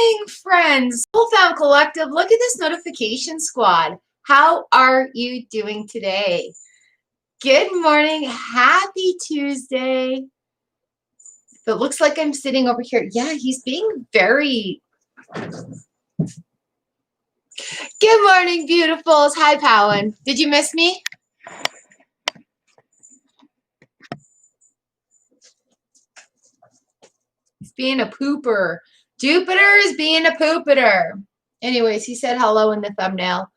morning, friends. Soul Found Collective. Look at this notification squad. How are you doing today? Good morning. Happy Tuesday. It looks like I'm sitting over here. Yeah, he's being very... Good morning, beautifuls. Hi, Powan. Did you miss me? He's being a pooper. Jupiter is being a pooper. Anyways, he said hello in the thumbnail.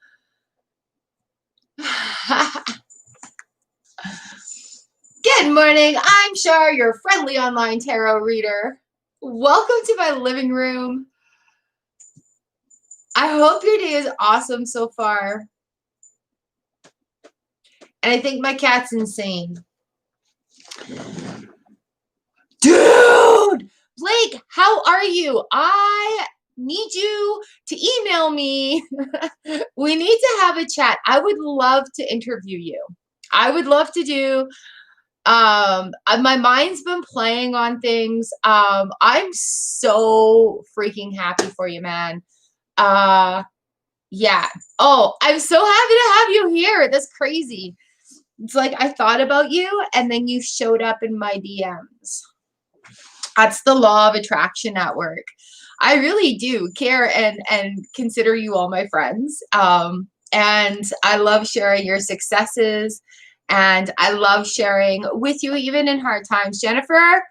Good morning. I'm Char, your friendly online tarot reader. Welcome to my living room. I hope your day is awesome so far. And I think my cat's insane. Dude! Blake, how are you? I need you to email me. We need to have a chat. I would love to interview you. I would love to do... my mind's been playing on things. I'm so freaking happy for you, man. Yeah. Oh, I'm so happy to have you here. That's crazy. It's like I thought about you and then you showed up in my DMs. That's the law of attraction at work. I really do care and consider you all my friends. And I love sharing your successes. And I love sharing with you even in hard times. Jennifer,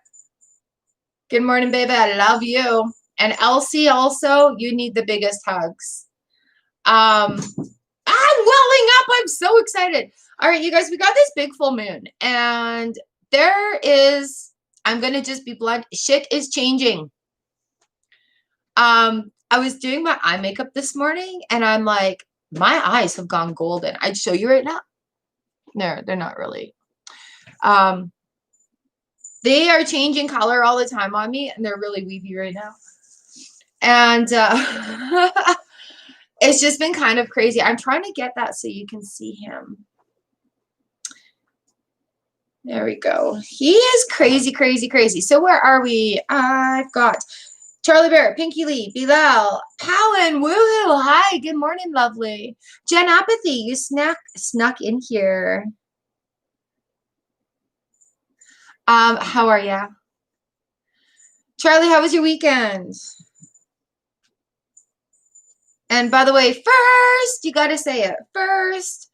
good morning, baby. I love you. And Elsie also, you need the biggest hugs. I'm welling up. I'm so excited. All right, you guys, we got this big full moon. And there is, I'm going to just be blunt, shit is changing. I was doing my eye makeup this morning and I'm like, my eyes have gone golden. I'd show you right now. They're not really. They are changing color all the time on me, and they're really weavy right now. And it's just been kind of crazy. I'm trying to get that so you can see him. There we go. He is crazy, crazy, crazy. So where are we? I've got Charlie Bear, Pinky Lee, Bilal, Powan, woohoo, hi, good morning, lovely. Jen Apathy, you snuck in here. How are ya? Charlie, how was your weekend? And by the way, first, you got to say it, first.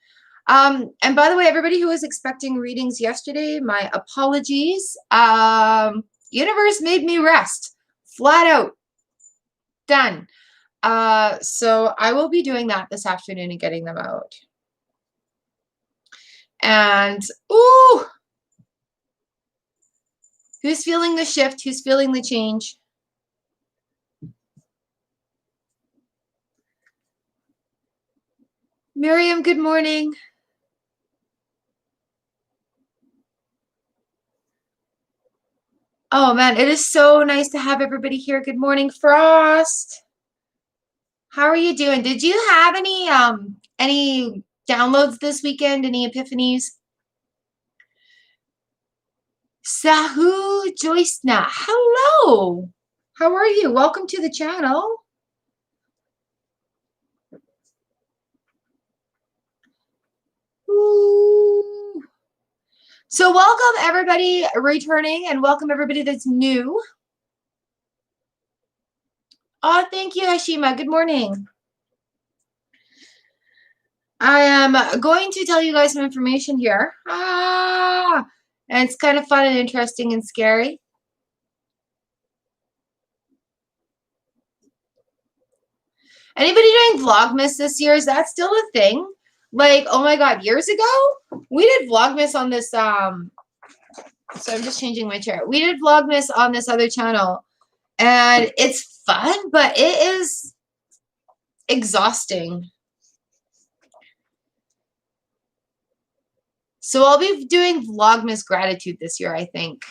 And by the way, everybody who was expecting readings yesterday, my apologies. Universe made me rest. Flat out. Done. So I will be doing that this afternoon and getting them out. And, ooh, who's feeling the shift? Who's feeling the change? Miriam, good morning. Oh, man, it is so nice to have everybody here. Good morning, Frost. How are you doing? Did you have any downloads this weekend? Any epiphanies? Sahu Joycena. Hello. How are you? Welcome to the channel. Ooh. So welcome everybody returning and welcome everybody that's new. Oh, thank you, Hashima. Good morning. I am going to tell you guys some information here. And it's kind of fun and interesting and scary. Anybody doing Vlogmas this year? Is that still a thing? Like, oh my God, years ago, we did Vlogmas on this, so I'm just changing my chair. We did Vlogmas on this other channel, and it's fun, but it is exhausting. So I'll be doing Vlogmas gratitude this year, I think.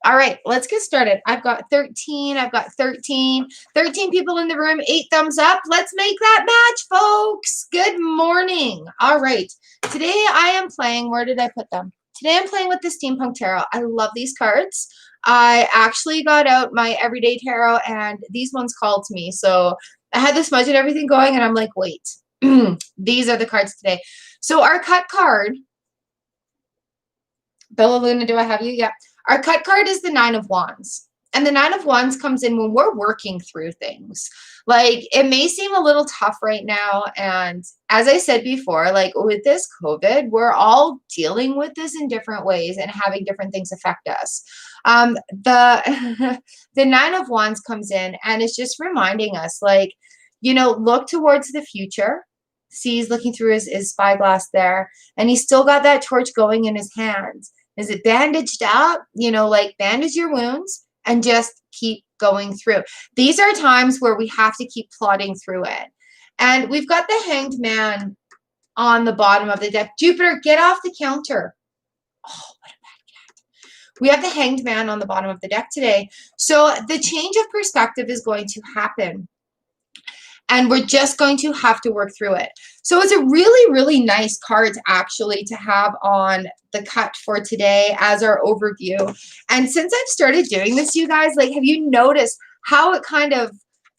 All right, let's get started. I've got 13. I've got 13. 13 people in the room. 8 thumbs up. Let's make that match, folks. Good morning. All right. Today I am playing. Where did I put them? Today I'm playing with the Steampunk Tarot. I love these cards. I actually got out my Everyday Tarot and these ones called to me. So I had the smudge and everything going and I'm like, wait, these are the cards today. So our cut card, Bella Luna, do I have you? Yeah. Our cut card is the Nine of Wands. And the Nine of Wands comes in when we're working through things. Like, it may seem a little tough right now. And as I said before, like with this COVID, we're all dealing with this in different ways and having different things affect us. The Nine of Wands comes in and it's just reminding us, like, you know, look towards the future. See, he's looking through his spyglass there, and he's still got that torch going in his hand. Is it bandaged up? You know, like bandage your wounds and just keep going through. These are times where we have to keep plodding through it. And we've got the Hanged Man on the bottom of the deck. Jupiter, get off the counter. Oh, what a bad cat. We have the Hanged Man on the bottom of the deck today. So the change of perspective is going to happen. And we're just going to have to work through it. So it's a really, really nice card actually to have on the cut for today as our overview. And since I've started doing this, you guys, like, have you noticed how it kind of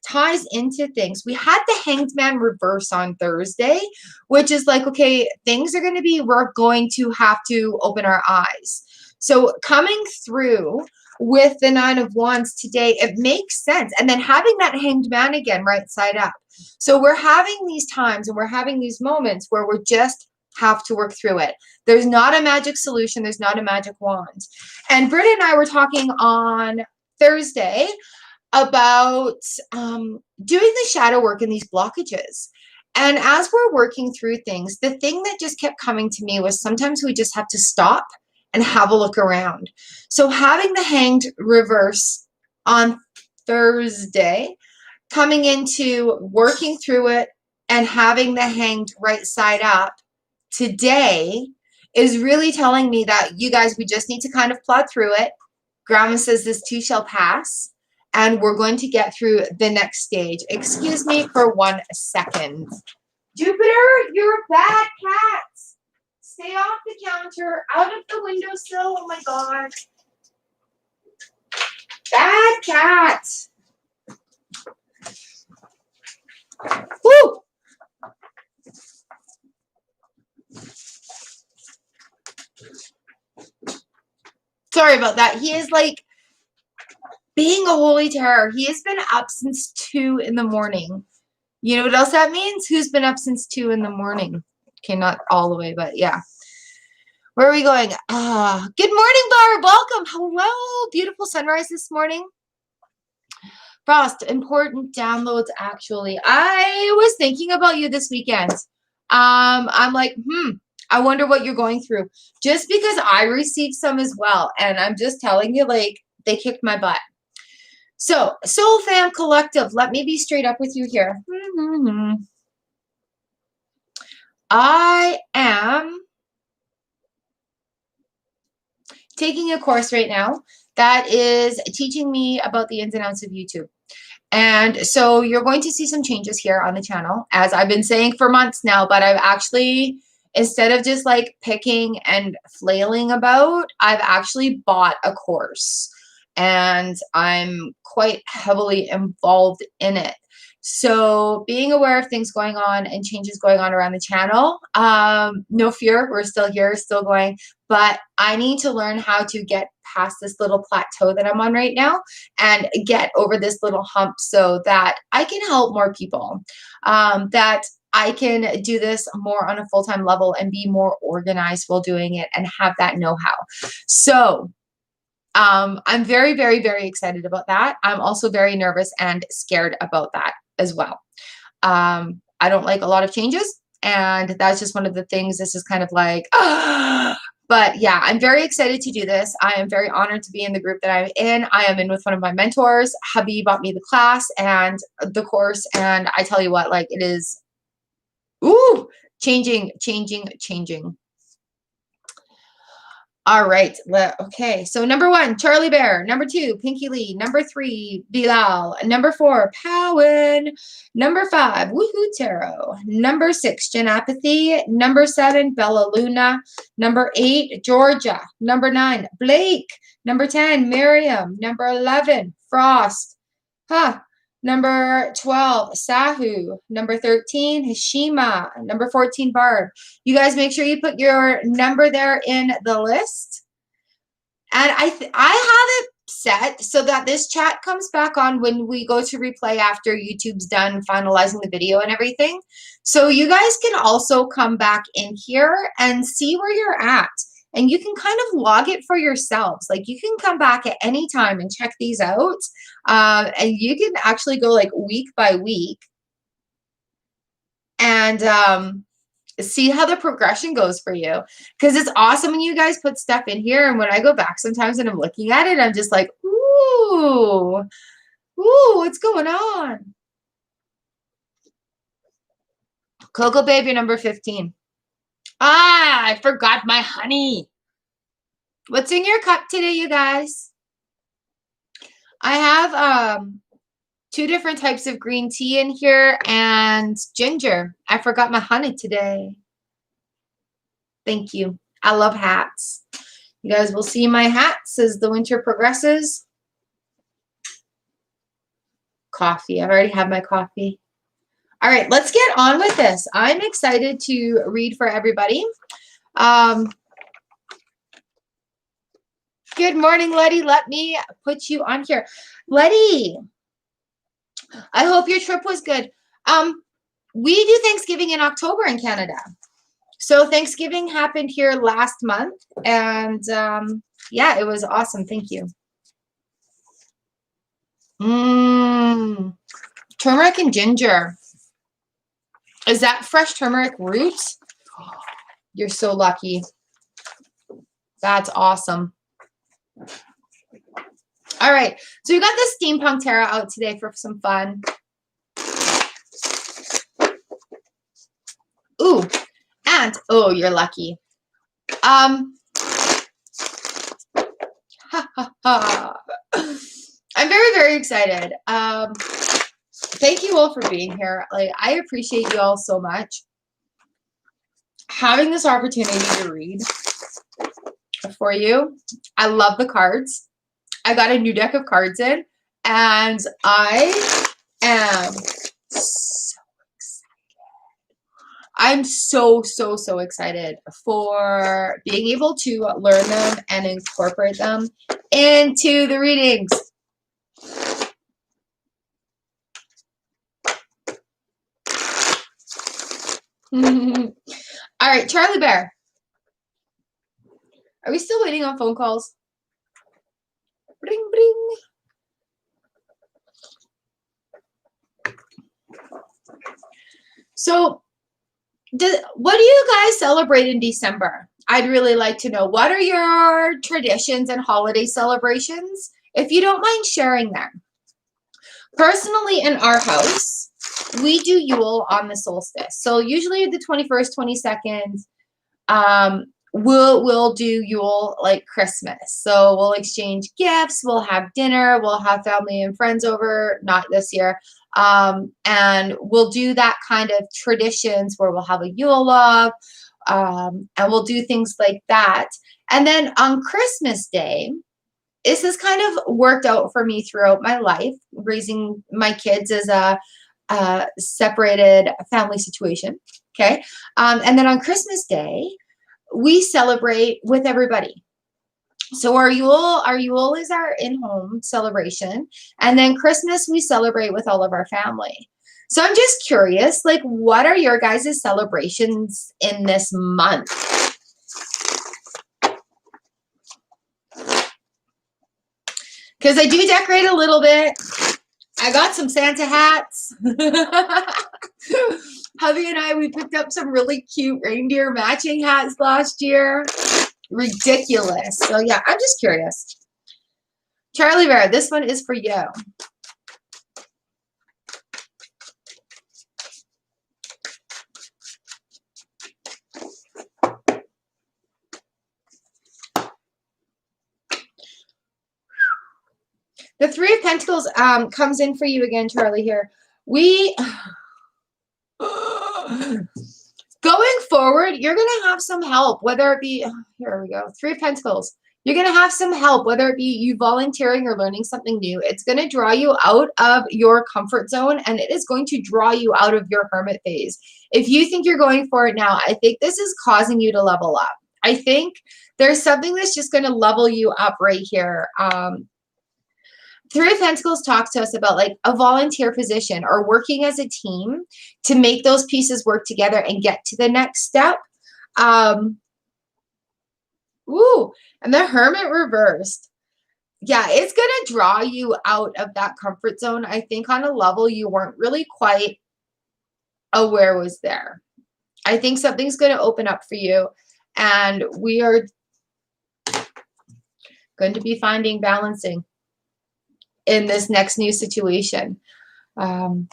ties into things? We had the Hanged Man reverse on Thursday, which is like, okay, things are going to be, we're going to have to open our eyes. So coming through with the Nine of Wands today, it makes sense. And then having that Hanged Man again, right side up. So we're having these times and we're having these moments where we just have to work through it. There's not a magic solution. There's not a magic wand. And Britta and I were talking on Thursday about doing the shadow work in these blockages. And as we're working through things, the thing that just kept coming to me was sometimes we just have to stop and have a look around. So having the Hanged reverse on Thursday, coming into working through it and having the Hanged right side up today is really telling me that, you guys, we just need to kind of plod through it. Grandma says this too shall pass, and we're going to get through the next stage. Excuse me for 1 second. Jupiter, you're a bad cat. Stay off the counter, out of the windowsill. Oh my God. Bad cat. Woo! Sorry about that. He is like being a holy terror. He has been up since 2 in the morning. You know what else that means? Who's been up since 2 in the morning? Okay, not all the way, but yeah. Where are we going? Good morning, Barb. Welcome. Hello. Beautiful sunrise this morning. Frost, important downloads, actually. I was thinking about you this weekend. I'm like, I wonder what you're going through. Just because I received some as well. And I'm just telling you, like, they kicked my butt. So, Soul Fam Collective, let me be straight up with you here. I am taking a course right now that is teaching me about the ins and outs of YouTube. And so you're going to see some changes here on the channel, as I've been saying for months now, but I've actually, instead of just like picking and flailing about, I've actually bought a course and I'm quite heavily involved in it. So being aware of things going on and changes going on around the channel, no fear, we're still here, still going, but I need to learn how to get past this little plateau that I'm on right now and get over this little hump so that I can help more people, that I can do this more on a full-time level and be more organized while doing it and have that know-how. So I'm very, very, very excited about that. I'm also very nervous and scared about that as well. I don't like a lot of changes, and that's just one of the things. This is kind of like, but yeah, I'm very excited to do this. I am very honored to be in the group that I'm in. I am in with one of my mentors. Hubby bought me the class and the course, and I tell you what, like, it is, changing. All right. Okay. So number 1, Charlie Bear. Number 2, Pinky Lee. Number 3, Bilal. Number 4, Powen. Number 5, Woohoo Tarot. Number 6, Jen Apathy. Number 7, Bella Luna. Number 8, Georgia. Number 9, Blake. Number 10, Miriam. Number 11, Frost. Number 12, Sahu. Number 13, Hashima. Number 14, Barb. You guys make sure you put your number there in the list. And I have it set so that this chat comes back on when we go to replay after YouTube's done finalizing the video and everything. So you guys can also come back in here and see where you're at. And you can kind of log it for yourselves. Like you can come back at any time and check these out. And you can actually go like week by week and see how the progression goes for you. Because it's awesome when you guys put stuff in here. And when I go back sometimes and I'm looking at it, I'm just like, ooh, what's going on? Cocoa Baby number 15. I forgot my honey. What's in your cup today, you guys? I have 2 different types of green tea in here and ginger. I forgot my honey today. Thank you. I love hats. You guys will see my hats as the winter progresses. Coffee. I've already had my coffee. All right, let's get on with this. I'm excited to read for everybody. Good morning, Letty. Let me put you on here. Letty, I hope your trip was good. We do Thanksgiving in October in Canada. So Thanksgiving happened here last month. And yeah, it was awesome. Thank you. Turmeric and ginger. Is that fresh turmeric root? You're so lucky. That's awesome. All right. So we got the Steampunk Tarot out today for some fun. Ooh. And, oh, you're lucky. I'm very, very excited. Thank you all for being here. Like, I appreciate you all so much. Having this opportunity to read for you. I love the cards. I got a new deck of cards in, and I am so excited. I'm so excited for being able to learn them and incorporate them into the readings. All right, Charlie Bear. Are we still waiting on phone calls? Bring, bring. So, what do you guys celebrate in December? I'd really like to know. What are your traditions and holiday celebrations? If you don't mind sharing them. Personally, in our house, we do Yule on the solstice. So usually the 21st, 22nd, we'll do Yule like Christmas. So we'll exchange gifts, we'll have dinner, we'll have family and friends over, not this year. And we'll do that kind of traditions where we'll have a Yule log, and we'll do things like that. And then on Christmas Day, this has kind of worked out for me throughout my life, raising my kids as a separated family situation. Okay. And then on Christmas Day, we celebrate with everybody. So our Yule is our in-home celebration. And then Christmas, we celebrate with all of our family. So I'm just curious, like, what are your guys' celebrations in this month? Because I do decorate a little bit. I got some Santa hats. Hubby and I, we picked up some really cute reindeer matching hats last year. Ridiculous. So yeah, I'm just curious. Charlie Bear, this one is for you. The Three of Pentacles comes in for you again, Charlie, here. We... Going forward, you're going to have some help, whether it be... Here we go. Three of Pentacles. You're going to have some help, whether it be you volunteering or learning something new. It's going to draw you out of your comfort zone, and it is going to draw you out of your hermit phase. If you think you're going for it now, I think this is causing you to level up. I think there's something that's just going to level you up right here. Three of Pentacles talks to us about like a volunteer position or working as a team to make those pieces work together and get to the next step. Ooh, and the Hermit reversed. Yeah, it's going to draw you out of that comfort zone, I think, on a level you weren't really quite aware was there. I think something's going to open up for you, and we are going to be finding balancing in this next new situation. So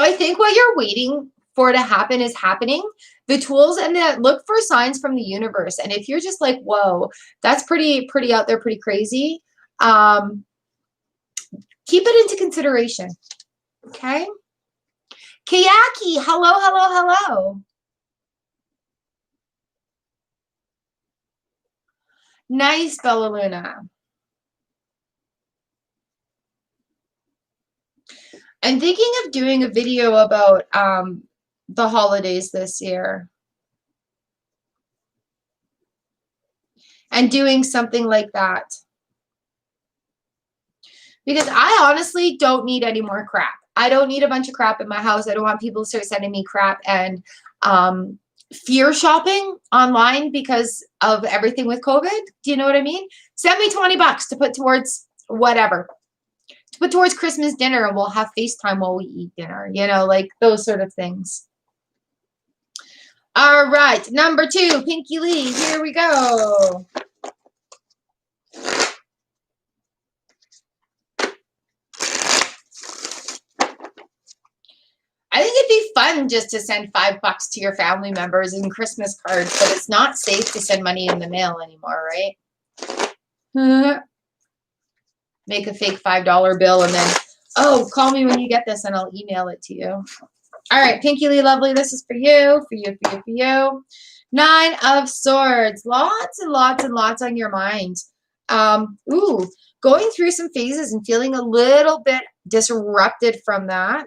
I think what you're waiting for to happen is happening. The tools and the look for signs from the universe. And if you're just like, whoa, that's pretty out there, pretty crazy. Keep it into consideration. Okay. Kayaki, hello, hello, hello. Nice, Bella Luna. I'm thinking of doing a video about the holidays this year. And doing something like that. Because I honestly don't need any more crap. I don't need a bunch of crap in my house. I don't want people to start sending me crap and fear shopping online because of everything with COVID. Do you know what I mean? Send me $20 to put towards whatever. To put towards Christmas dinner, and we'll have FaceTime while we eat dinner. You know, like those sort of things. All right. Number 2, Pinky Lee. Here we go. I think it'd be fun just to send $5 to your family members in Christmas cards, but it's not safe to send money in the mail anymore, right? Make a fake $5 bill and then, oh, call me when you get this and I'll email it to you. All right, Pinky Lee Lovely, this is for you, for you, for you, for you. 9 of Swords. Lots and lots and lots on your mind. Ooh, going through some phases and feeling a little bit disrupted from that.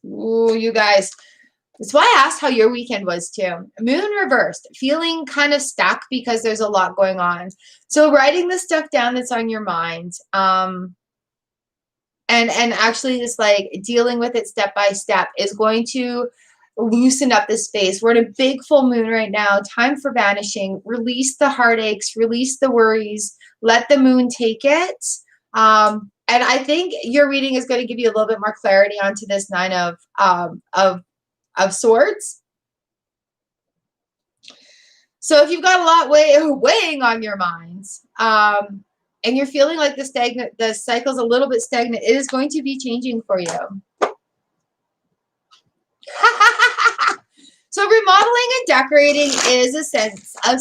Ooh, you guys. That's why I asked how your weekend was too. Moon reversed, feeling kind of stuck because there's a lot going on. So writing the stuff down that's on your mind, and actually just like dealing with it step by step is going to loosen up the space. We're in a big full moon right now. Time for vanishing. Release the heartaches. Release the worries. Let the moon take it. And I think your reading is going to give you a little bit more clarity onto this 9 of Swords. So if you've got a lot weighing on your minds, and you're feeling like the cycle's a little bit stagnant, it is going to be changing for you. So remodeling and decorating is a sense of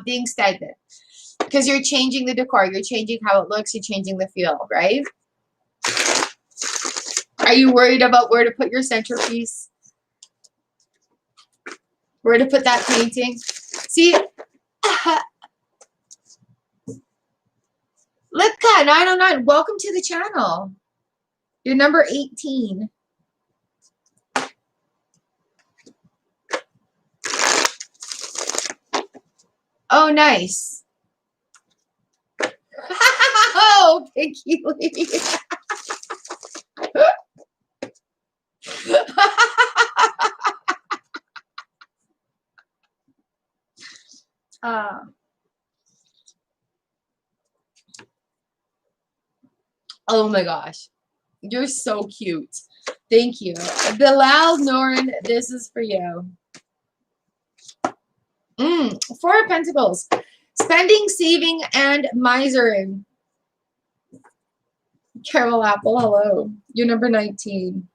being stagnant. Because you're changing the decor, you're changing how it looks, you're changing the feel, right? Are you worried about where to put your centerpiece? Where to put that painting? See, Lipka 909, welcome to the channel. You're number 18. Oh, nice. Oh, Pinky Lee. Oh my gosh. You're so cute. Thank you. Bilal Norin, this is for you. 4 of Pentacles. Spending, saving, and misering. Caramel Apple, hello. You're number 19.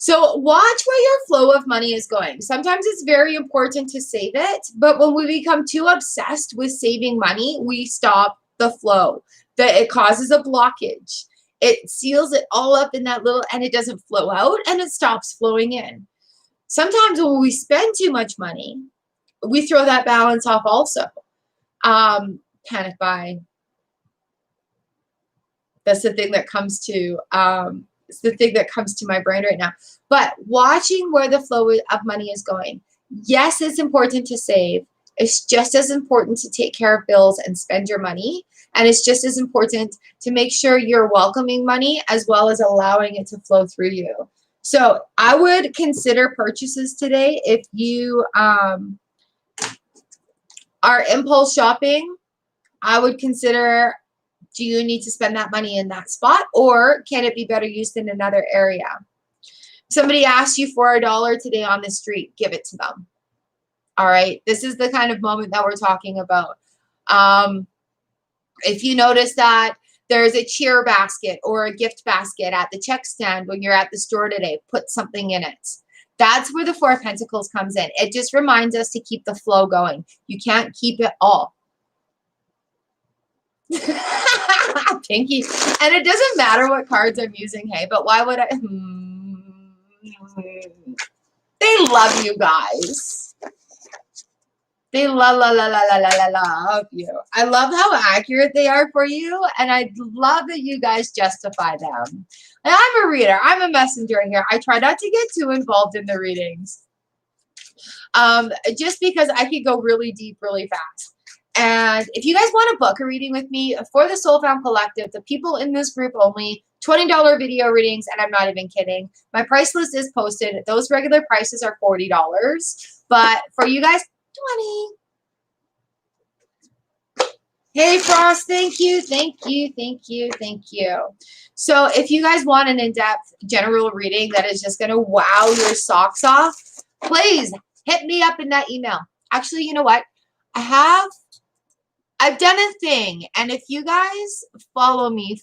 So watch where your flow of money is going. Sometimes it's very important to save it, but when we become too obsessed with saving money, we stop the flow. That it causes a blockage. It seals it all up in that little, and it doesn't flow out, and it stops flowing in. Sometimes when we spend too much money, we throw that balance off also. Panic buy. That's the thing that comes to it's the thing that comes to my brain right now. But watching where the flow of money is going. Yes, it's important to save. It's just as important to take care of bills and spend your money. And it's just as important to make sure you're welcoming money as well as allowing it to flow through you. So I would consider purchases today if you are impulse shopping. I would consider, do you need to spend that money in that spot, or can it be better used in another area? Somebody asks you for $1 today on the street, give it to them. All right. This is the kind of moment that we're talking about. If you notice that there's a cheer basket or a gift basket at the check stand when you're at the store today, put something in it. That's where the Four of Pentacles comes in. It just reminds us to keep the flow going. You can't keep it all. Pinky. And it doesn't matter what cards I'm using, hey, but why would I? They love you guys. They love you. I love how accurate they are for you, and I love that you guys justify them. And I'm a reader. I'm a messenger here. I try not to get too involved in the readings, just because I could go really deep really fast. And if you guys want to book a reading with me for the Soul Found Collective, the people in this group only, $20 video readings, and I'm not even kidding. My price list is posted. Those regular prices are $40, but for you guys, 20. Hey Frost, thank you. So if you guys want an in-depth general reading that is just going to wow your socks off, please hit me up in that email. Actually, you know what? I've done a thing, and if you guys follow me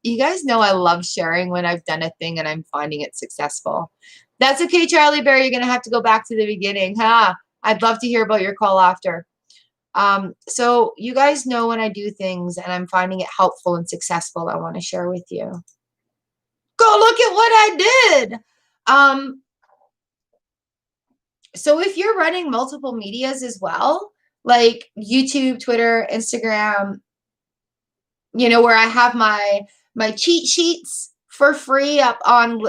you guys know I love sharing when I've done a thing and I'm finding it successful. That's okay, Charlie Bear. You're going to have to go back to the beginning. I'd love to hear about your call after. So you guys know when I do things and I'm finding it helpful and successful, I want to share with you. Go look at what I did. So if you're running multiple medias as well, like YouTube, Twitter, Instagram, you know, where I have my cheat sheets for free up on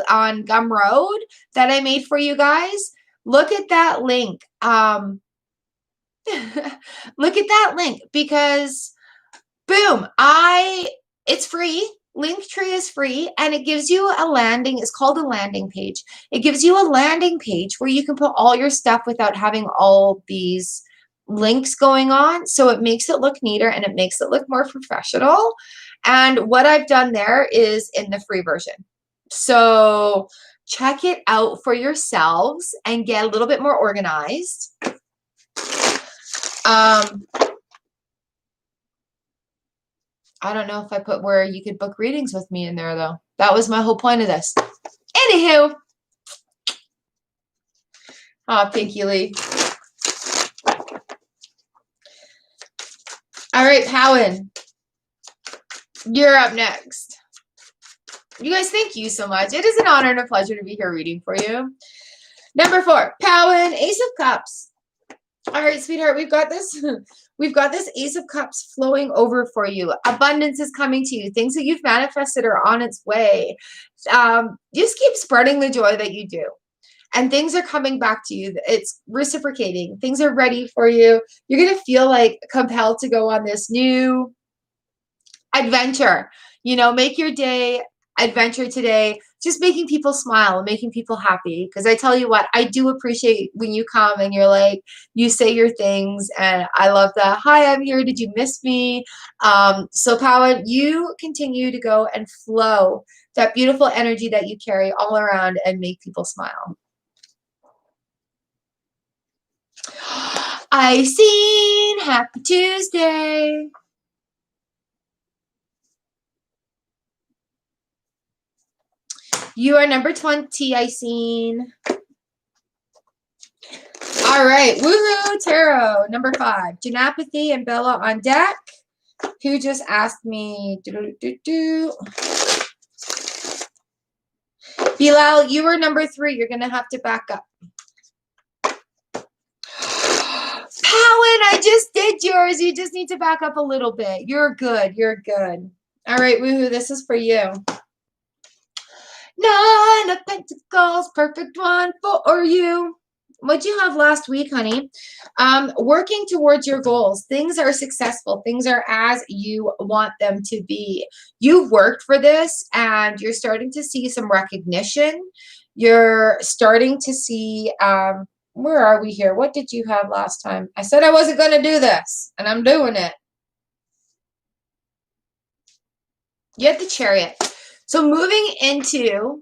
Gumroad that I made for you guys, look at that link. Look at that link, because boom, it's free. Linktree is free, and it gives you a landing. It's called a landing page. It gives you a landing page where you can put all your stuff without having all these links going on. So it makes it look neater and it makes it look more professional. And what I've done there is in the free version. So check it out for yourselves and get a little bit more organized. I don't know if I put where you could book readings with me in there, though. That was my whole point of this. Anywho. Oh, Pinky Lee. All right, Powen. You're up next. You guys, thank you so much. It is an honor and a pleasure to be here reading for you. Number 4, Powen, Ace of Cups. All right, sweetheart, we've got this. We've got this Ace of Cups flowing over for you. Abundance is coming to you. Things that you've manifested are on its way. Just keep spreading the joy that you do. And things are coming back to you. It's reciprocating. Things are ready for you. You're going to feel like compelled to go on this new adventure. You know, make your day adventure today. Just making people smile and making people happy. Because I tell you what, I do appreciate when you come and you're like, you say your things. And I love that. Hi, I'm here. Did you miss me? So Powen, you continue to go and flow that beautiful energy that you carry all around and make people smile. I seen Happy Tuesday. You are number 20, I seen. All right, woohoo, tarot. Number 5, Janapathy and Bella on deck. Who just asked me? Bilal, you were number 3. You're going to have to back up. Powen, I just did yours. You just need to back up a little bit. You're good. You're good. All right, woohoo, this is for you. 9 of Pentacles, perfect one for you. What'd you have last week, honey? Working towards your goals. Things are successful. Things are as you want them to be. You've worked for this and you're starting to see some recognition. You're starting to see, where are we here? What did you have last time? I said I wasn't going to do this and I'm doing it. You had the Chariot. So moving into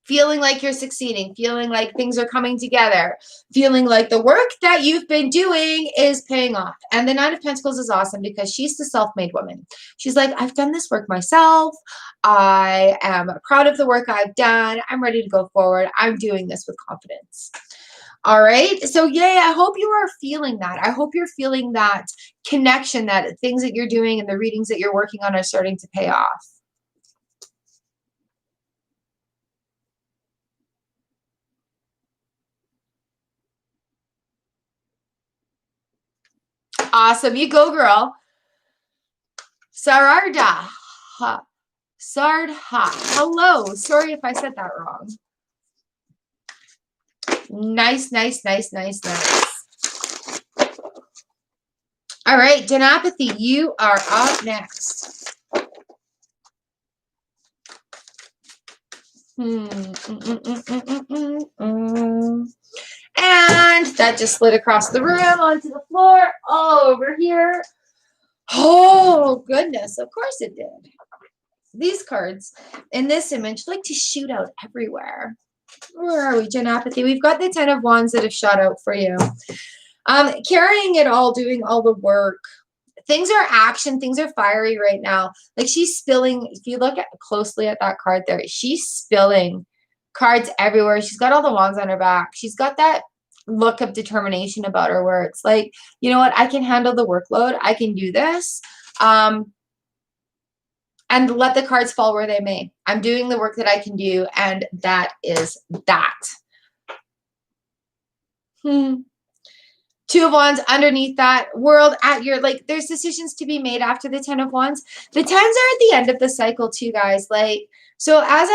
feeling like you're succeeding, feeling like things are coming together, feeling like the work that you've been doing is paying off. And the 9 of Pentacles is awesome because she's the self-made woman. She's like, I've done this work myself. I am proud of the work I've done. I'm ready to go forward. I'm doing this with confidence. All right. So yay, I hope you are feeling that. I hope you're feeling that connection, that things that you're doing and the readings that you're working on are starting to pay off. Awesome. You go, girl. Sararda. Sardha. Hello. Sorry if I said that wrong. Nice, nice, nice, nice, nice. All right, Janapathy, you are up next. And that just slid across the room onto the floor, all over here. Oh, goodness. Of course it did. These cards in this image like to shoot out everywhere. Where are we, Janapathy? We've got the 10 of Wands that have shot out for you. Carrying it all, doing all the work. Things are action. Things are fiery right now. Like she's spilling. If you look closely at that card there, she's spilling cards everywhere. She's got all the wands on her back. She's got that look of determination about her where it's like, you know what? I can handle the workload. I can do this. And let the cards fall where they may. I'm doing the work that I can do. And that is that. 2 of Wands underneath that, world at your, like, there's decisions to be made after the 10 of Wands. The 10s are at the end of the cycle too, guys. Like, so as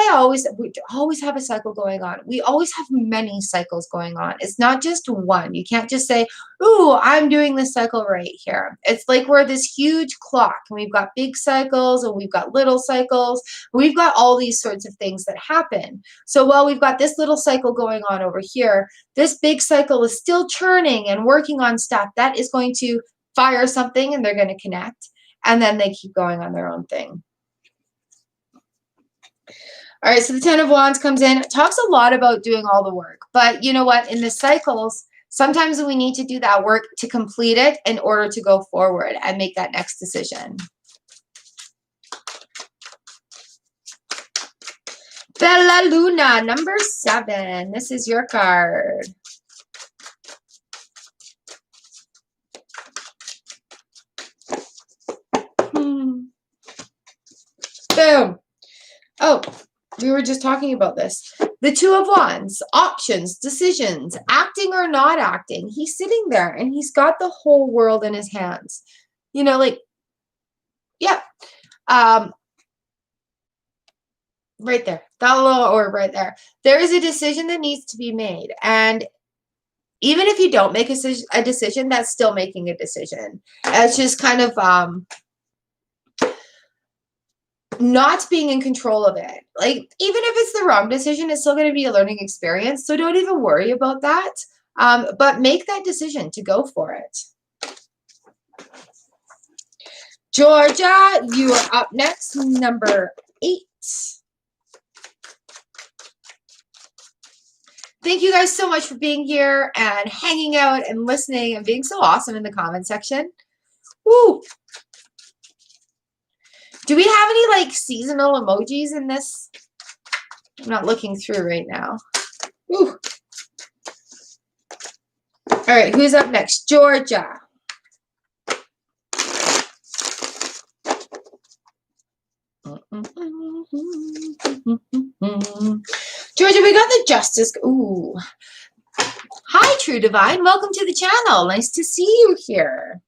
we always have a cycle going on. We always have many cycles going on. It's not just one. You can't just say, ooh, I'm doing this cycle right here. It's like we're this huge clock and we've got big cycles and we've got little cycles. We've got all these sorts of things that happen. So while we've got this little cycle going on over here, this big cycle is still churning and working on stuff that is going to fire something and they're going to connect. And then they keep going on their own thing. All right, so the 10 of Wands comes in. It talks a lot about doing all the work. But you know what? In the cycles, sometimes we need to do that work to complete it in order to go forward and make that next decision. Bella Luna, number 7. This is your card. Boom. Oh, we were just talking about this. The 2 of Wands, options, decisions, acting or not acting. He's sitting there and he's got the whole world in his hands. You know, like, yeah. Right there. That little orb right there. There is a decision that needs to be made. And even if you don't make a decision, that's still making a decision. It's just kind of not being in control of it. Like, even if it's the wrong decision, it's still going to be a learning experience. So don't even worry about that. But make that decision to go for it. Georgia, you are up next, number 8. Thank you guys so much for being here and hanging out and listening and being so awesome in the comment section. Woo! Do we have any like seasonal emojis in this I'm not looking through right now. Ooh. All right, who's up next? Georgia. Georgia, we got the Justice. Ooh. Hi, True Divine. Welcome to the channel. Nice to see you here.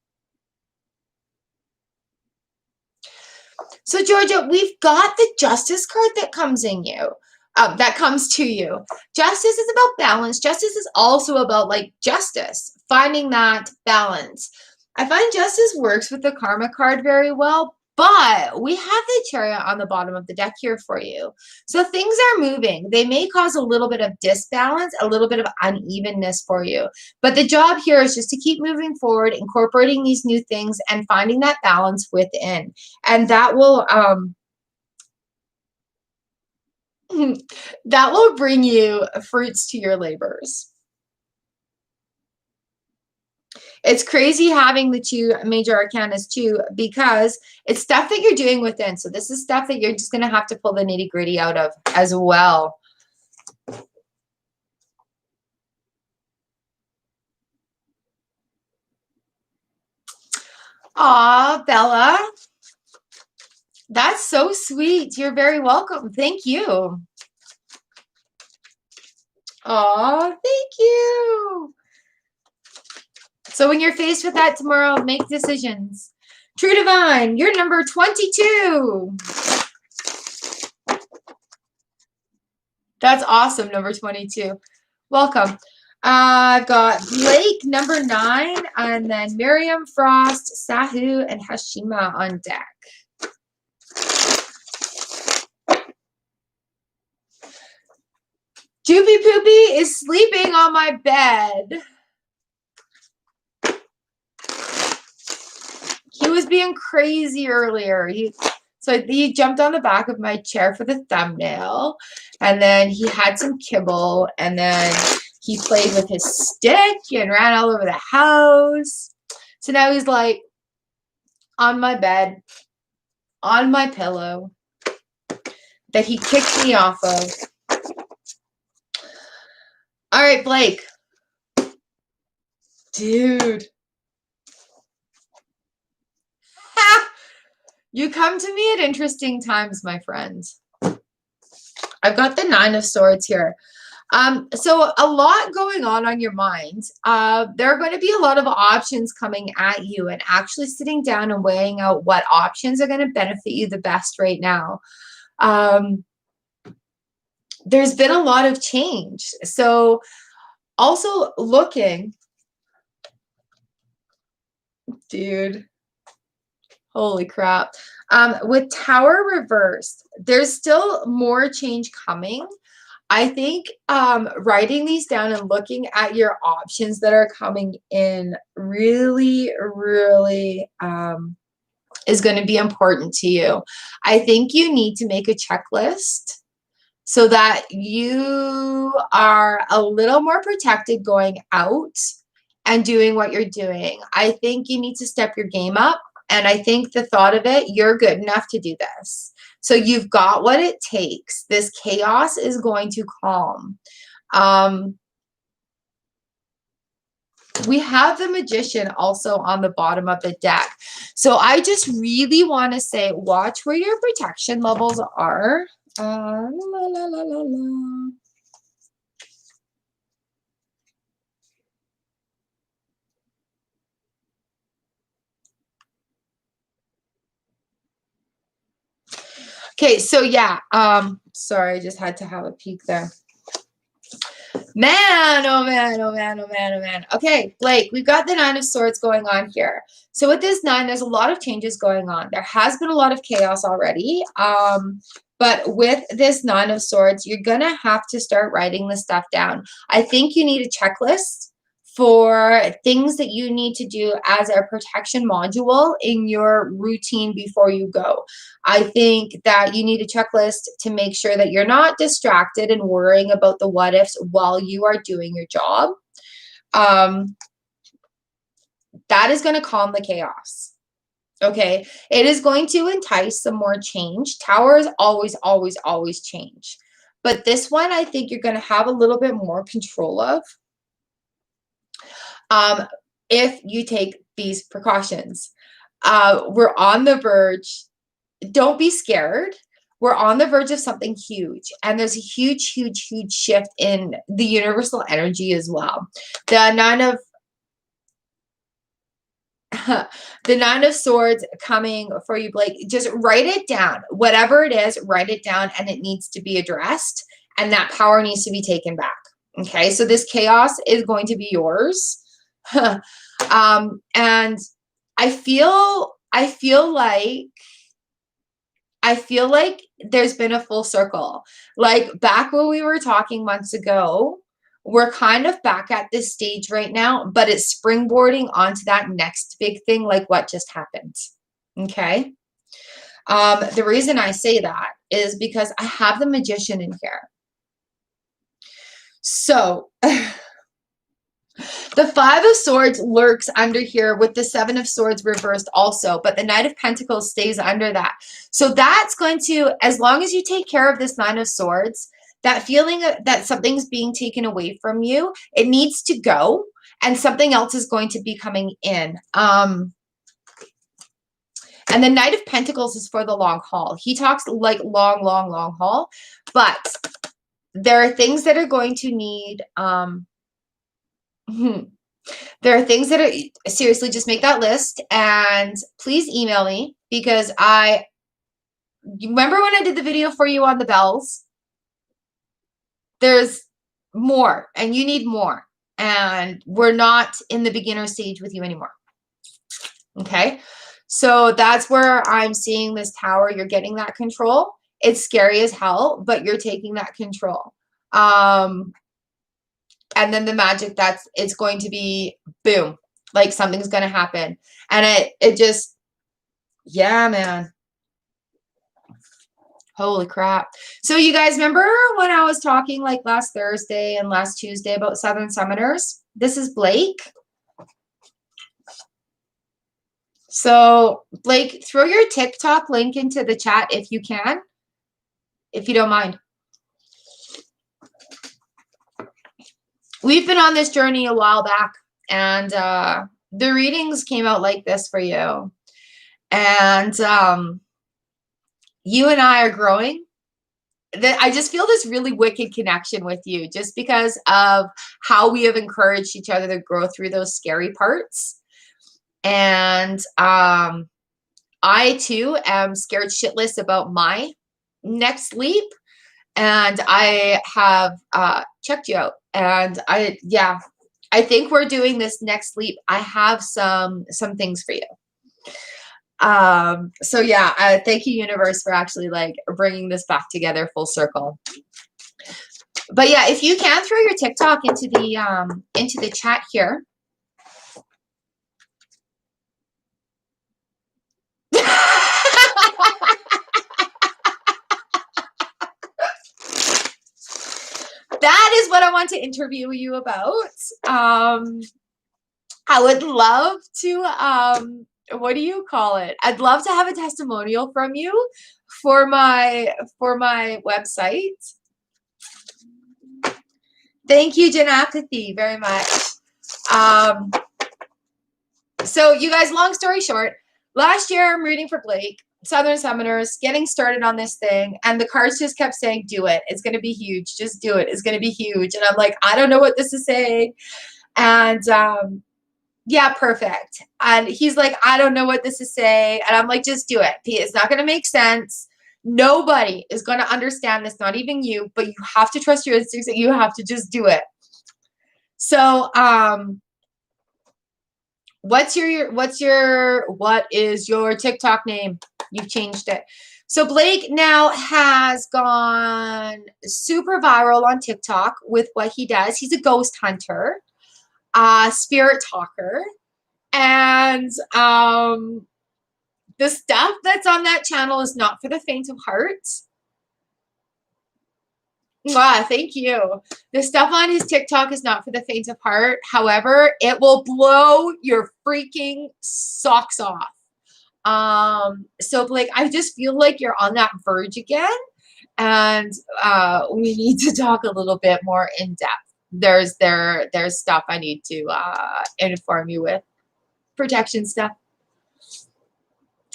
So, Georgia, we've got the Justice card that comes in you. That comes to you. Justice is about balance. Justice is also about like justice, finding that balance. I find justice works with the karma card very well, but we have the Chariot on the bottom of the deck here for you. So things are moving. They may cause a little bit of disbalance, a little bit of unevenness for you. But the job here is just to keep moving forward, incorporating these new things and finding that balance within. And that will that will bring you fruits to your labors. It's crazy having the two major arcanas too, because it's stuff that you're doing within. So this is stuff that you're just going to have to pull the nitty gritty out of as well. Aw, Bella. That's so sweet. You're very welcome. Thank you. Aw, thank you. So when you're faced with that tomorrow, make decisions. True Divine, you're number 22. That's awesome, number 22. Welcome. I've got Blake, number 9, and then Miriam, Frost, Sahu, and Hashima on deck. Joopy Poopy is sleeping on my bed. He was being crazy earlier. So he jumped on the back of my chair for the thumbnail, and then he had some kibble, and then he played with his stick and ran all over the house. So now he's like on my bed, on my pillow that he kicked me off of. All right, Blake. Dude. You come to me at interesting times, my friend. I've got the 9 of Swords here. So a lot going on your mind. There are going to be a lot of options coming at you, and actually sitting down and weighing out what options are going to benefit you the best right now. There's been a lot of change. So also looking, dude, holy crap. With Tower reversed, there's still more change coming. I think writing these down and looking at your options that are coming in really, really is going to be important to you. I think you need to make a checklist so that you are a little more protected going out and doing what you're doing. I think you need to step your game up. And I think the thought of it, you're good enough to do this. So you've got what it takes. This chaos is going to calm. We have the Magician also on the bottom of the deck. So I just really want to say, watch where your protection levels are. La, la, la, la, la. Okay, so yeah, sorry, I just had to have a peek there. Man, oh man, oh man, oh man, oh man. Okay, Blake, we've got the 9 of Swords going on here. So with this 9, there's a lot of changes going on. There has been a lot of chaos already. But with this 9 of Swords, you're going to have to start writing this stuff down. I think you need a checklist for things that you need to do as a protection module in your routine before you go. I think that you need a checklist to make sure that you're not distracted and worrying about the what ifs while you are doing your job. That is going to calm the chaos. Okay, it is going to entice some more change. Towers always, always, always change. But this one, I think you're going to have a little bit more control of if you take these precautions. We're on the verge. Don't be scared. We're on the verge of something huge. And there's a huge, huge, huge shift in the universal energy as well. The Nine of Swords coming for you, Blake. Just write it down. Whatever it is, write it down, and it needs to be addressed. And that power needs to be taken back. Okay, so this chaos is going to be yours. And I feel like there's been a full circle. Like back when we were talking months ago, we're kind of back at this stage right now, but it's springboarding onto that next big thing, like what just happened. Okay. The reason I say that is because I have the Magician in here. So the Five of Swords lurks under here with the Seven of Swords reversed also, but the Knight of Pentacles stays under that. So that's going to, as long as you take care of this Nine of Swords, that feeling that something's being taken away from you, it needs to go, and something else is going to be coming in. And the Knight of Pentacles is for the long haul. He talks like long, long, long haul, but there are things that are going to need, there are things that are, seriously, just make that list and please email me, because you remember when I did the video for you on the bells? There's more and you need more, and we're not in the beginner stage with you anymore. Okay. So that's where I'm seeing this Tower. You're getting that control. It's scary as hell, but you're taking that control. And then the magic, it's going to be boom, like something's going to happen. And it just, yeah, man. Holy crap. So you guys remember when I was talking like last Thursday and last Tuesday about Southern Summoners? This is Blake. So Blake, throw your TikTok link into the chat if you can, if you don't mind. We've been on this journey a while back, and the readings came out like this for you. And you and I are growing. I just feel this really wicked connection with you just because of how we have encouraged each other to grow through those scary parts. And I too am scared shitless about my next leap. And I have checked you out. And I think we're doing this next leap. I have some things for you. So yeah, thank you, universe, for actually like bringing this back together full circle. But yeah, if you can throw your TikTok into the chat here. That is what I want to interview you about. I would love to, what do you call it? I'd love to have a testimonial from you for my website. Thank you, Jen Apathy, very much. So you guys, long story short, last year I'm reading for Blake, Southern Summoners, getting started on this thing, and the cards just kept saying, do it. It's going to be huge. Just do it. It's going to be huge. And I'm like, I don't know what this is saying. And yeah, perfect. And he's like, I don't know what this is saying. And I'm like, just do it. It's not going to make sense. Nobody is going to understand this, not even you, but you have to trust your instincts and you have to just do it. So, what is your TikTok name? You've changed it. So Blake now has gone super viral on TikTok with what he does. He's a ghost hunter, spirit talker, and the stuff that's on that channel is not for the faint of heart. Thank you. The stuff on his TikTok is not for the faint of heart. However, it will blow your freaking socks off. So Blake, I just feel like you're on that verge again. and we need to talk a little bit more in depth. There's stuff I need to inform you with, protection stuff.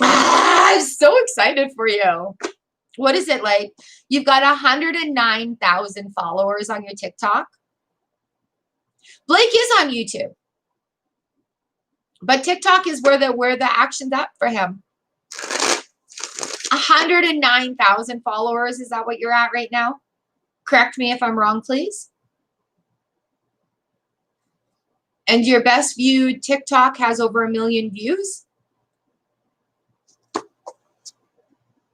I'm so excited for you. What is it like? You've got 109,000 followers on your TikTok. Blake is on YouTube, but TikTok is where the action's up for him. 109,000 followers. Is that what you're at right now? Correct me if I'm wrong, please. And your best viewed TikTok has over 1 million views.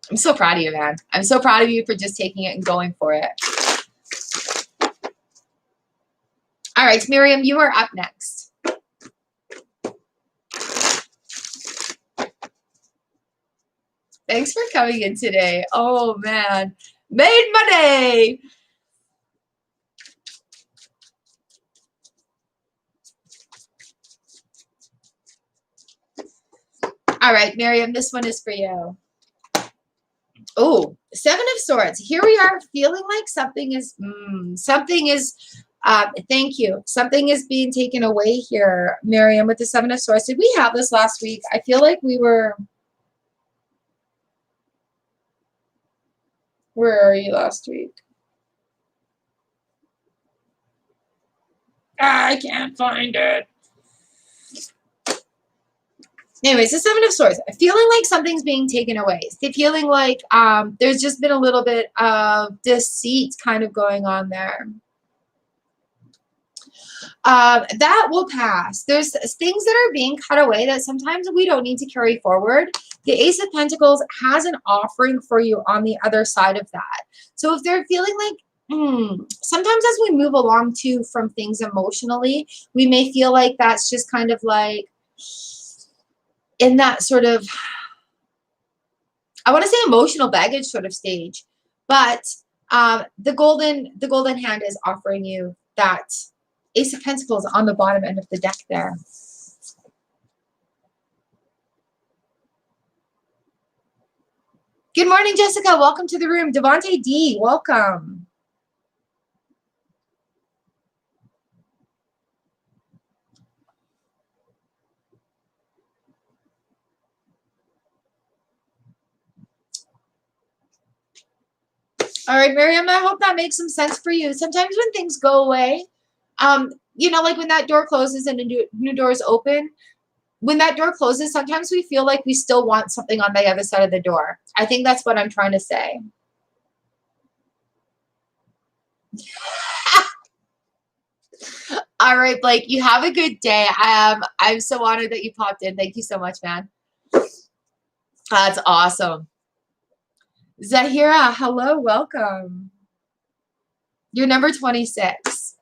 I'm so proud of you, man. I'm so proud of you for just taking it and going for it. All right, Miriam, you are up next. Thanks for coming in today. Oh, man. Made money. All right, Miriam, this one is for you. Oh, 7 of Swords. Here we are feeling like something is, thank you. Something is being taken away here, Miriam, with the 7 of Swords. Did we have this last week? I feel like we were, where are you last week? I can't find it. Anyways, the 7 of Swords. Feeling like something's being taken away. Feeling like there's just been a little bit of deceit kind of going on there. That will pass. There's things that are being cut away that sometimes we don't need to carry forward. The Ace of Pentacles has an offering for you on the other side of that. So if they're feeling like, sometimes as we move along too from things emotionally, we may feel like that's just kind of like in that sort of, I want to say emotional baggage sort of stage, but the golden hand is offering you that Ace of Pentacles on the bottom end of the deck there. Good morning, Jessica. Welcome to the room. Devontae D, welcome. All right, Miriam, I hope that makes some sense for you. Sometimes when things go away, you know, like when that door closes and a new door is open, when that door closes, sometimes we feel like we still want something on the other side of the door. I think that's what I'm trying to say. All right, Blake, you have a good day. I'm so honored that you popped in. Thank you so much, man. That's awesome. Zahira, hello, welcome. You're number 26.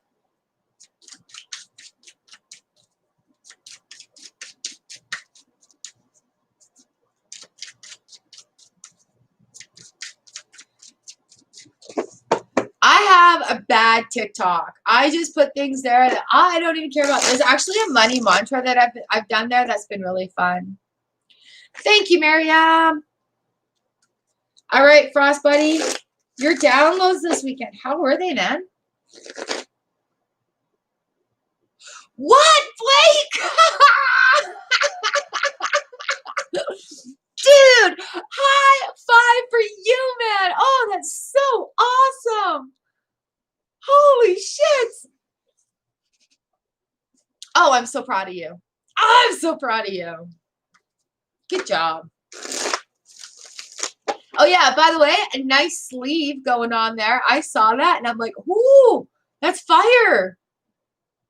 I have a bad TikTok. I just put things there that I don't even care about. There's actually a money mantra that I've done there that's been really fun. Thank you, Miriam. All right, Frost Buddy, your downloads this weekend. How were they, man? What, Blake? Dude, high five for you, man. Oh, that's so awesome. Holy shit. Oh, I'm so proud of you. I'm so proud of you. Good job. Oh, yeah, by the way, a nice sleeve going on there. I saw that, and I'm like, ooh, that's fire.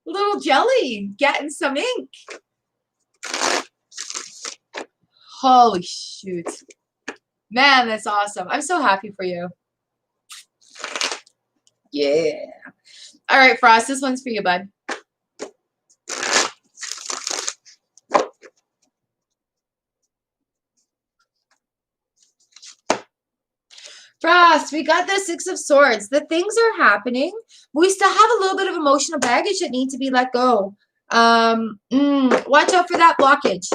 Little jelly getting some ink. Holy shoot. Man, that's awesome. I'm so happy for you. Yeah. All right, Frost, this one's for you, bud. Frost, we got the 6 of Swords. The things are happening. We still have a little bit of emotional baggage that needs to be let go. Watch out for that blockage.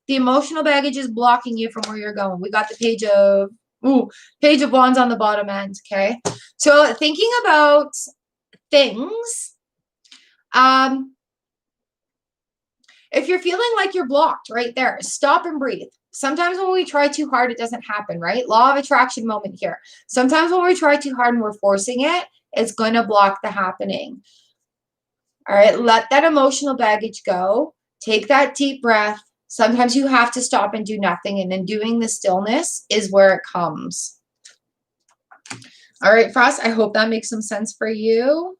The emotional baggage is blocking you from where you're going. We got the Page of Ooh, Page of Wands on the bottom end, okay? So thinking about things, if you're feeling like you're blocked right there, stop and breathe. Sometimes when we try too hard, it doesn't happen, right? Law of attraction moment here. Sometimes when we try too hard and we're forcing it, it's going to block the happening. All right, let that emotional baggage go. Take that deep breath. Sometimes you have to stop and do nothing, and then doing the stillness is where it comes. All right, Frost, I hope that makes some sense for you.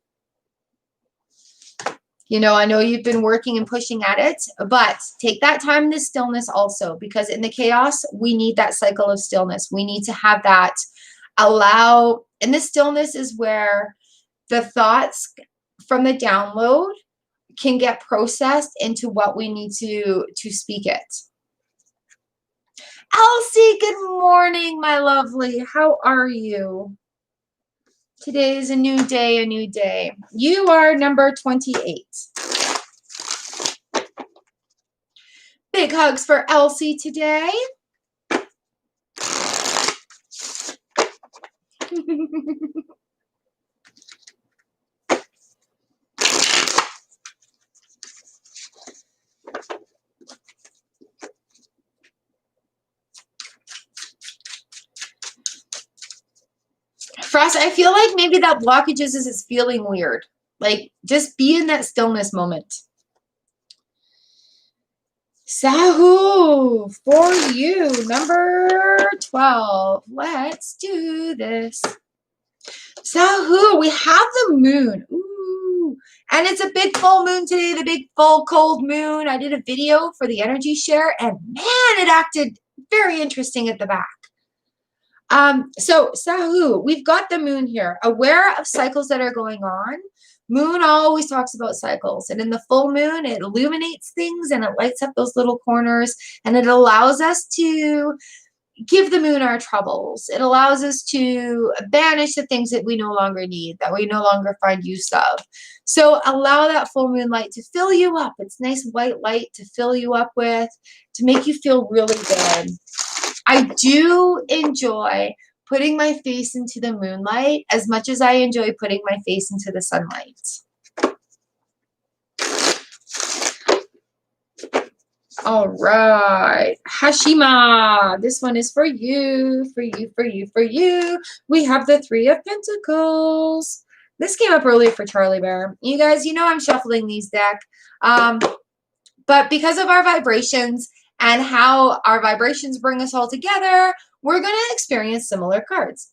You know, I know you've been working and pushing at it, but take that time in the stillness also, because in the chaos, we need that cycle of stillness. We need to have that allow, and the stillness is where the thoughts from the download can get processed into what we need to speak it. Elsie, good morning, my lovely. How are you? Today is a new day, a new day. You are number 28. Big hugs for Elsie today. Frost, I feel like maybe that blockage is it's feeling weird. Like, just be in that stillness moment. Sahu, for you, number 12. Let's do this. Sahu, we have the moon. Ooh. And it's a big full moon today, the big full cold moon. I did a video for the energy share, and man, it acted very interesting at the back. So Sahu, we've got the moon here, aware of cycles that are going on. Moon always talks about cycles, and in the full moon, it illuminates things and it lights up those little corners, and it allows us to give the moon our troubles. It allows us to banish the things that we no longer need, that we no longer find use of. So allow that full moon light to fill you up. It's nice white light to fill you up with, to make you feel really good. I do enjoy putting my face into the moonlight as much as I enjoy putting my face into the sunlight. All right, Hashima, this one is for you, for you, for you, for you. We have the Three of Pentacles. This came up earlier for Charlie Bear. You guys, you know I'm shuffling these decks, but because of our vibrations and how our vibrations bring us all together, we're going to experience similar cards.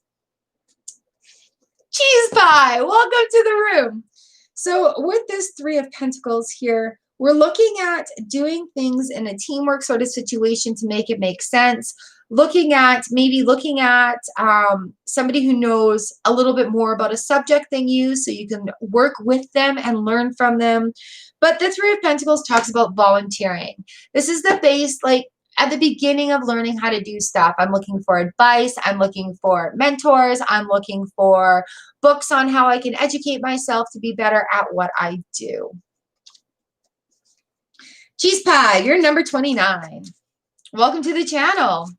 Cheese Pie, welcome to the room. So with this Three of Pentacles here, we're looking at doing things in a teamwork sort of situation to make it make sense. Maybe looking at somebody who knows a little bit more about a subject than you, so you can work with them and learn from them. But the Three of Pentacles talks about volunteering. This is the base, like at the beginning of learning how to do stuff. I'm looking for advice. I'm looking for mentors. I'm looking for books on how I can educate myself to be better at what I do. Cheese Pie, you're number 29. Welcome to the channel.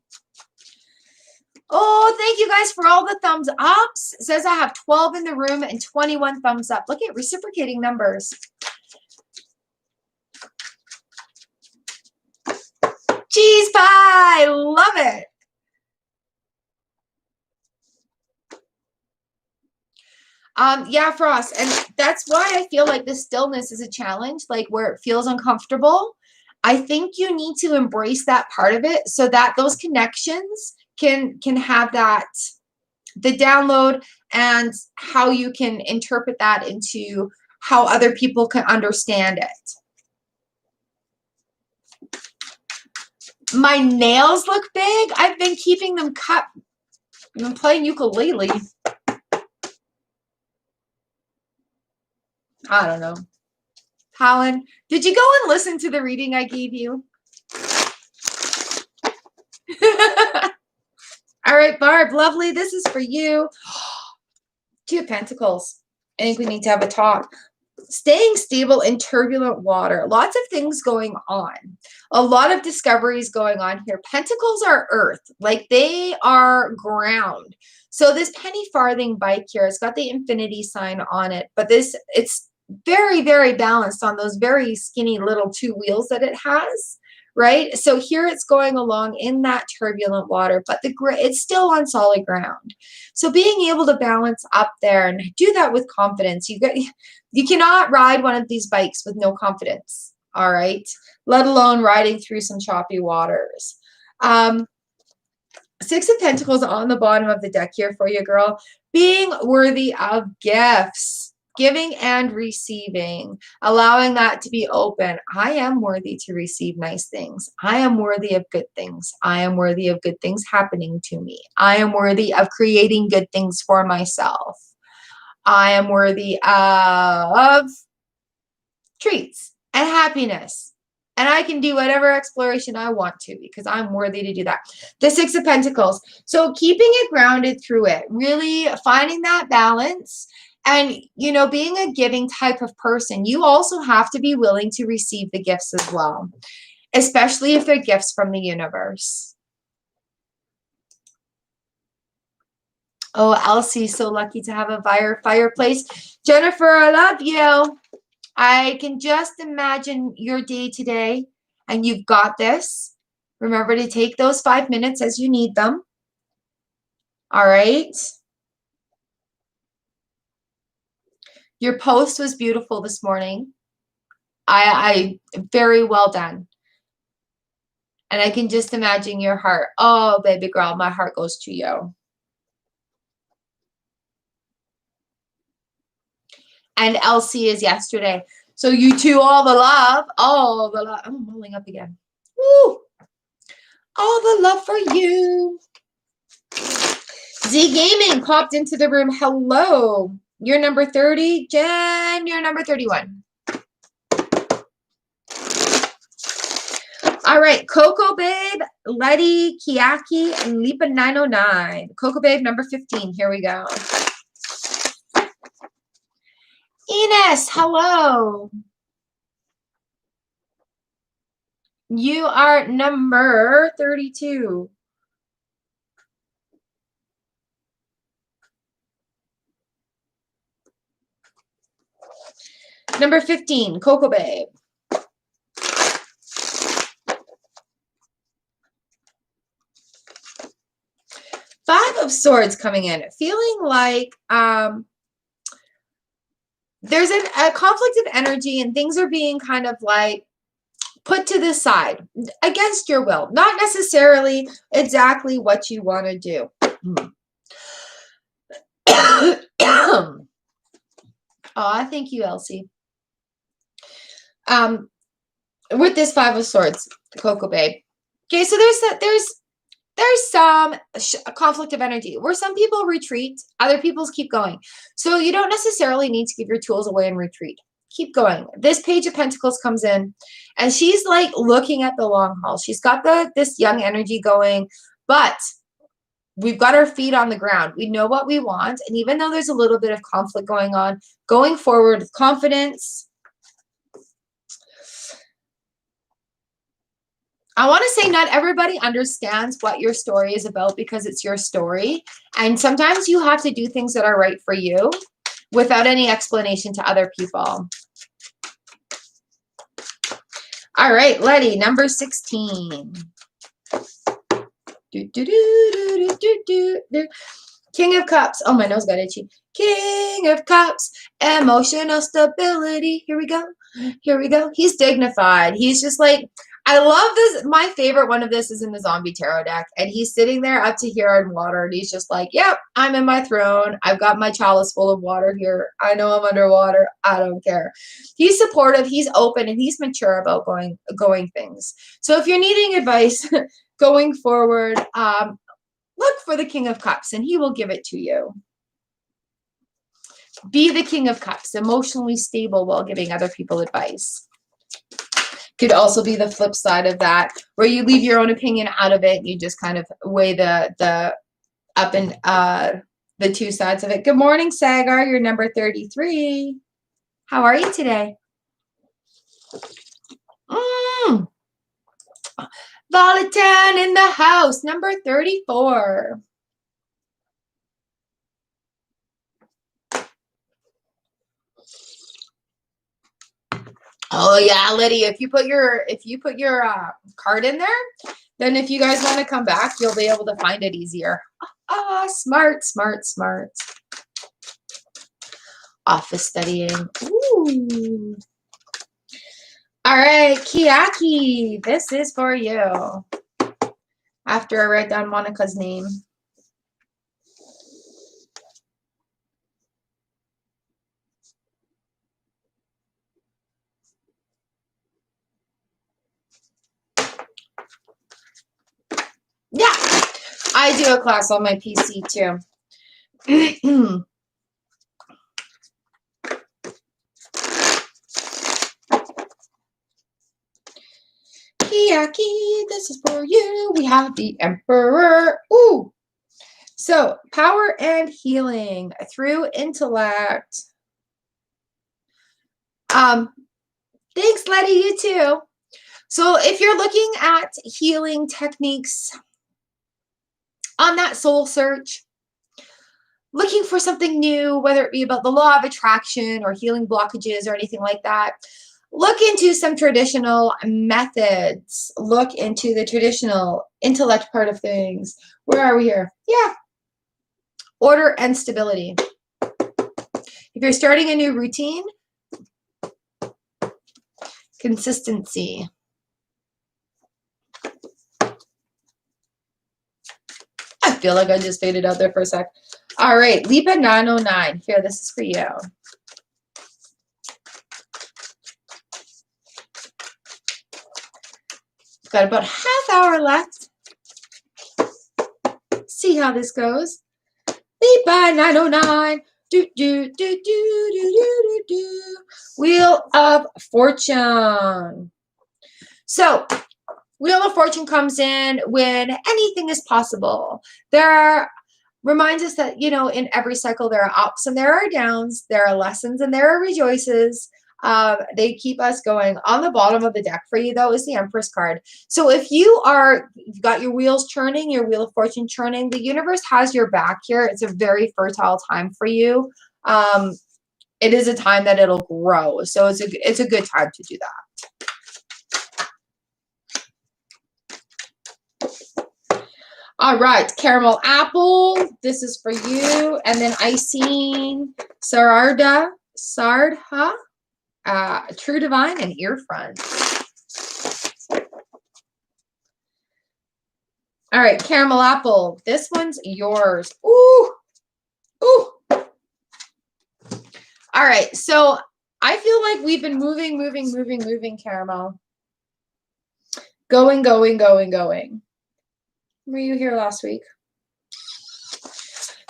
Oh, thank you guys for all the thumbs ups. It says I have 12 in the room and 21 thumbs up. Look at reciprocating numbers. Cheese Pie, love it. Yeah, Frost, and that's why I feel like the stillness is a challenge, like where it feels uncomfortable. I think you need to embrace that part of it so that those connections can have that, the download, and how you can interpret that into how other people can understand it. My nails look big. I've been keeping them cut. I'm playing ukulele. I don't know. Colin, did you go and listen to the reading I gave you? All right, Barb, lovely. This is for you. Two of Pentacles. I think we need to have a talk. Staying stable in turbulent water. Lots of things going on. A lot of discoveries going on here. Pentacles are earth, like they are ground. So this penny farthing bike here, it's got the infinity sign on it, but it's very, very balanced on those very skinny little two wheels that it has, right? So here it's going along in that turbulent water, but it's still on solid ground. So being able to balance up there and do that with confidence, you cannot ride one of these bikes with no confidence, all right? Let alone riding through some choppy waters. Six of Pentacles on the bottom of the deck here for you, girl. Being worthy of gifts, giving and receiving, allowing that to be open. I am worthy to receive nice things. I am worthy of good things. I am worthy of good things happening to me. I am worthy of creating good things for myself. I am worthy of treats and happiness. And I can do whatever exploration I want to because I'm worthy to do that. The Six of Pentacles. So keeping it grounded through it, really finding that balance and, you know, being a giving type of person, you also have to be willing to receive the gifts as well, especially if they're gifts from the universe. Oh, Elsie, so lucky to have a fireplace. Jennifer, I love you. I can just imagine your day today, and you've got this. Remember to take those 5 minutes as you need them. All right. Your post was beautiful this morning. I very well done. And I can just imagine your heart. Oh, baby girl, my heart goes to you. And Elsie is yesterday. So you two, all the love. I'm rolling up again. Woo! All the love for you. Z Gaming popped into the room. Hello. You're number 30. Jen, you're number 31. All right. Coco Babe, Letty, Kiaki, and Lipa 909. Coco Babe, number 15. Here we go. Ines, hello. You are number 32. Number 15, Coco Babe. Five of Swords coming in, feeling like there's a conflict of energy and things are being kind of like put to the side against your will, not necessarily exactly what you want to do. Oh, thank you, Elsie. With this Five of Swords, Coco Babe. Okay, so there's some conflict of energy where some people retreat, other people keep going. So you don't necessarily need to give your tools away and retreat. Keep going. This Page of Pentacles comes in and she's like looking at the long haul. She's got this young energy going, but we've got our feet on the ground. We know what we want. And even though there's a little bit of conflict going on, going forward with confidence. I want to say not everybody understands what your story is about because it's your story. And sometimes you have to do things that are right for you without any explanation to other people. All right, Letty, number 16. King of Cups. Oh, my nose got itchy. King of Cups. Emotional stability. Here we go. Here we go. He's dignified. He's just like, I love this. My favorite one of this is in the Zombie Tarot deck. And he's sitting there up to here in water. And he's just like, yep, I'm in my throne. I've got my chalice full of water here. I know I'm underwater. I don't care. He's supportive. He's open. And he's mature about going things. So if you're needing advice going forward, look for the King of Cups. And he will give it to you. Be the King of Cups. Emotionally stable while giving other people advice. Could also be the flip side of that, where you leave your own opinion out of it. And you just kind of weigh the up and the two sides of it. Good morning, Sagar. You're number 33. How are you today? Volatile in the house, number 34. Oh yeah, Lydia, if you put your card in there, then if you guys want to come back, you'll be able to find it easier. Smart, smart, smart. Office studying. Ooh. All right, Kiaki, this is for you. After I write down Monica's name. Yeah, I do a class on my PC too. Kiaki, this is for you. We have the Emperor. Ooh. So, power and healing through intellect. Thanks, Letty, you too. So, if you're looking at healing techniques on that soul search, looking for something new, whether it be about the law of attraction or healing blockages or anything like that, look into some traditional methods. Look into the traditional intellect part of things. Where are we here? Yeah. Order and stability. If you're starting a new routine, consistency. I feel like I just faded out there for a sec. All right, Libra 909. Here, this is for you. Got about half hour left. See how this goes. Libra 909. Do, do, do, do, do, do, do. Wheel of Fortune. So, Wheel of Fortune comes in when anything is possible. There reminds us that, you know, in every cycle there are ups and there are downs. There are lessons and there are rejoices. They keep us going. On the bottom of the deck for you, though, is the Empress card. So if you've got your wheels churning, your Wheel of Fortune churning, the universe has your back here. It's a very fertile time for you. It is a time that it'll grow. So it's a good time to do that. All right, caramel apple. This is for you. And then icing, Sardha, True Divine, and Ear Front. All right, caramel apple. This one's yours. Ooh, ooh. All right, so I feel like we've been moving, caramel. Going. Were you here last week?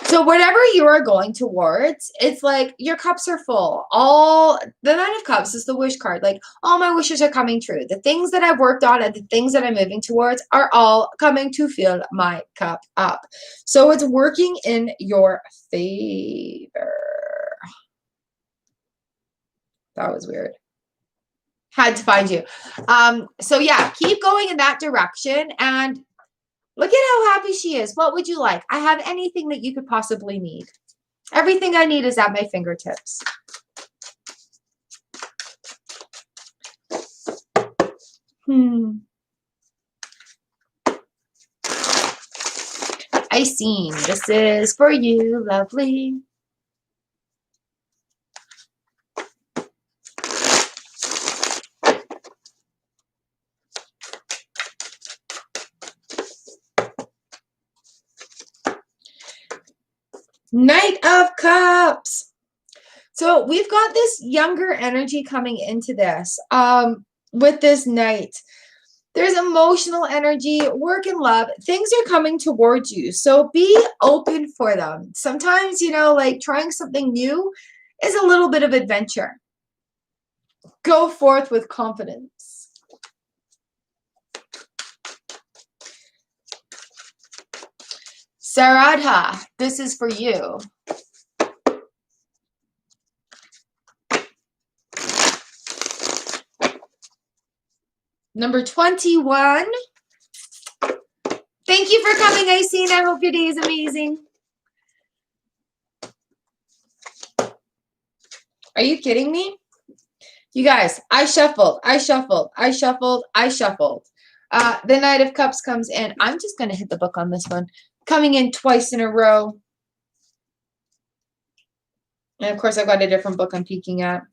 So whatever you are going towards, it's like your cups are full. The Nine of Cups is the wish card. Like all my wishes are coming true. The things that I've worked on and the things that I'm moving towards are all coming to fill my cup up. So it's working in your favor. That was weird. Had to find you. So yeah, keep going in that direction and look at how happy she is. What would you like? I have anything that you could possibly need. Everything I need is at my fingertips. Icing. This is for you, lovely. Knight of Cups. So we've got this younger energy coming into this with this Knight. There's emotional energy, work and love. Things are coming towards you. So be open for them. Sometimes, you know, like trying something new is a little bit of adventure. Go forth with confidence. Saradha, this is for you. Number 21. Thank you for coming, Icene. I hope your day is amazing. Are you kidding me? You guys, I shuffled. The Knight of Cups comes in. I'm just going to hit the book on this one. Coming in twice in a row. And of course, I've got a different book I'm peeking at.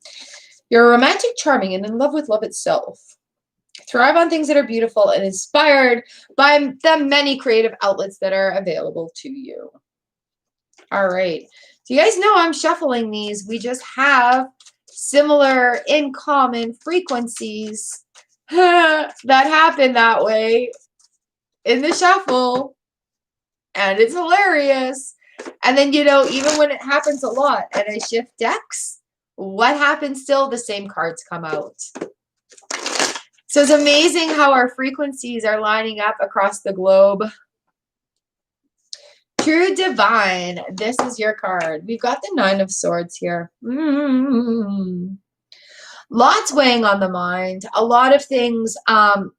You're romantic, charming, and in love with love itself. Thrive on things that are beautiful and inspired by the many creative outlets that are available to you. All right. So you guys know I'm shuffling these. We just have similar in common frequencies that happen that way in the shuffle. And it's hilarious. And then, you know, even when it happens a lot and I shift decks, what happens still? The same cards come out. So it's amazing how our frequencies are lining up across the globe. True Divine, this is your card. We've got the Nine of Swords here. Lots weighing on the mind. A lot of things,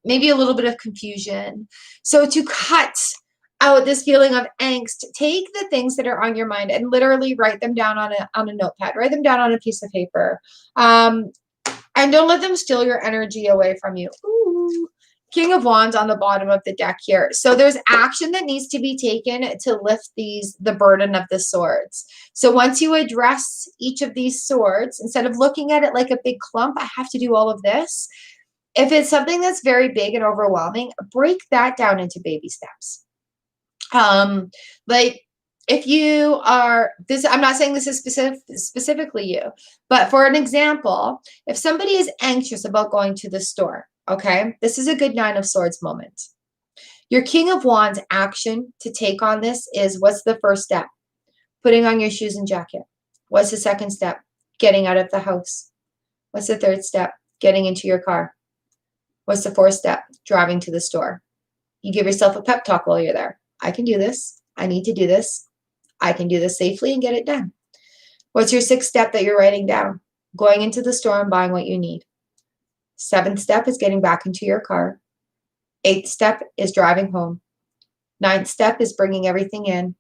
maybe a little bit of confusion. So to cut out this feeling of angst, take the things that are on your mind and literally write them down on a notepad. Write them down on a piece of paper. And don't let them steal your energy away from you. Ooh. King of Wands on the bottom of the deck here. So there's action that needs to be taken to lift the burden of the swords. So once you address each of these swords, instead of looking at it like a big clump, I have to do all of this. If it's something that's very big and overwhelming, break that down into baby steps. Like if you are this, I'm not saying this is specifically you, but for an example, if somebody is anxious about going to the store, okay, this is a good Nine of Swords moment. Your King of Wands action to take on this is, what's the first step? Putting on your shoes and jacket. What's the second step? Getting out of the house. What's the third step? Getting into your car. What's the fourth step? Driving to the store. You give yourself a pep talk while you're there. I can do this. I need to do this. I can do this safely and get it done. What's your sixth step that you're writing down? Going into the store and buying what you need. Seventh step is getting back into your car. Eighth step is driving home. Ninth step is bringing everything in.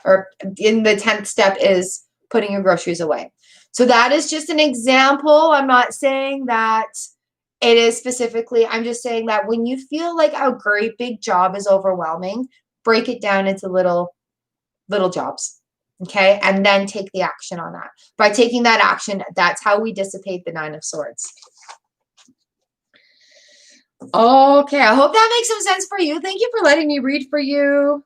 Or in the 10th step is putting your groceries away. So that is just an example. I'm not saying that it is specifically. I'm just saying that when you feel like a great big job is overwhelming, break it down into little jobs. Okay. And then take the action on that. By taking that action, that's how we dissipate the Nine of Swords. Okay. I hope that makes some sense for you. Thank you for letting me read for you.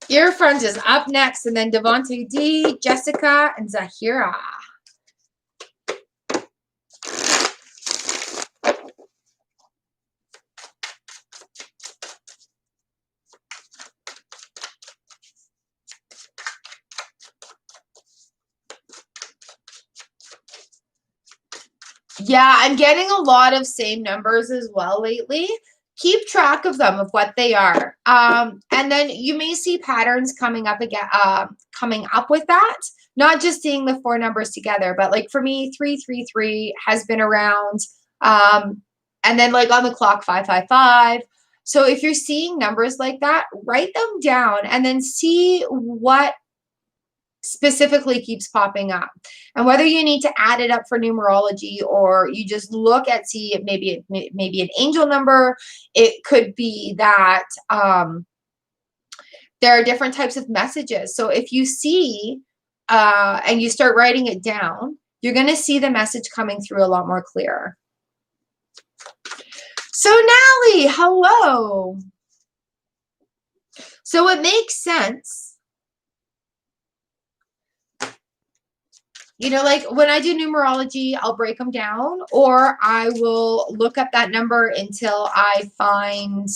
Your friends is up next, and then Devontae D, Jessica, and Zahira. Yeah, I'm getting a lot of same numbers as well lately. Keep track of them, of what they are. And then you may see patterns coming up again, coming up with that. Not just seeing the four numbers together, but like for me, 333 has been around. And then like on the clock, 555. So if you're seeing numbers like that, write them down and then see what specifically keeps popping up, and whether you need to add it up for numerology or you just look at, see if maybe an angel number. It could be that there are different types of messages. So if you see and you start writing it down, you're going to see the message coming through a lot more clearer. So Nally, hello. So it makes sense. You know, like when I do numerology, I'll break them down, or I will look up that number until I find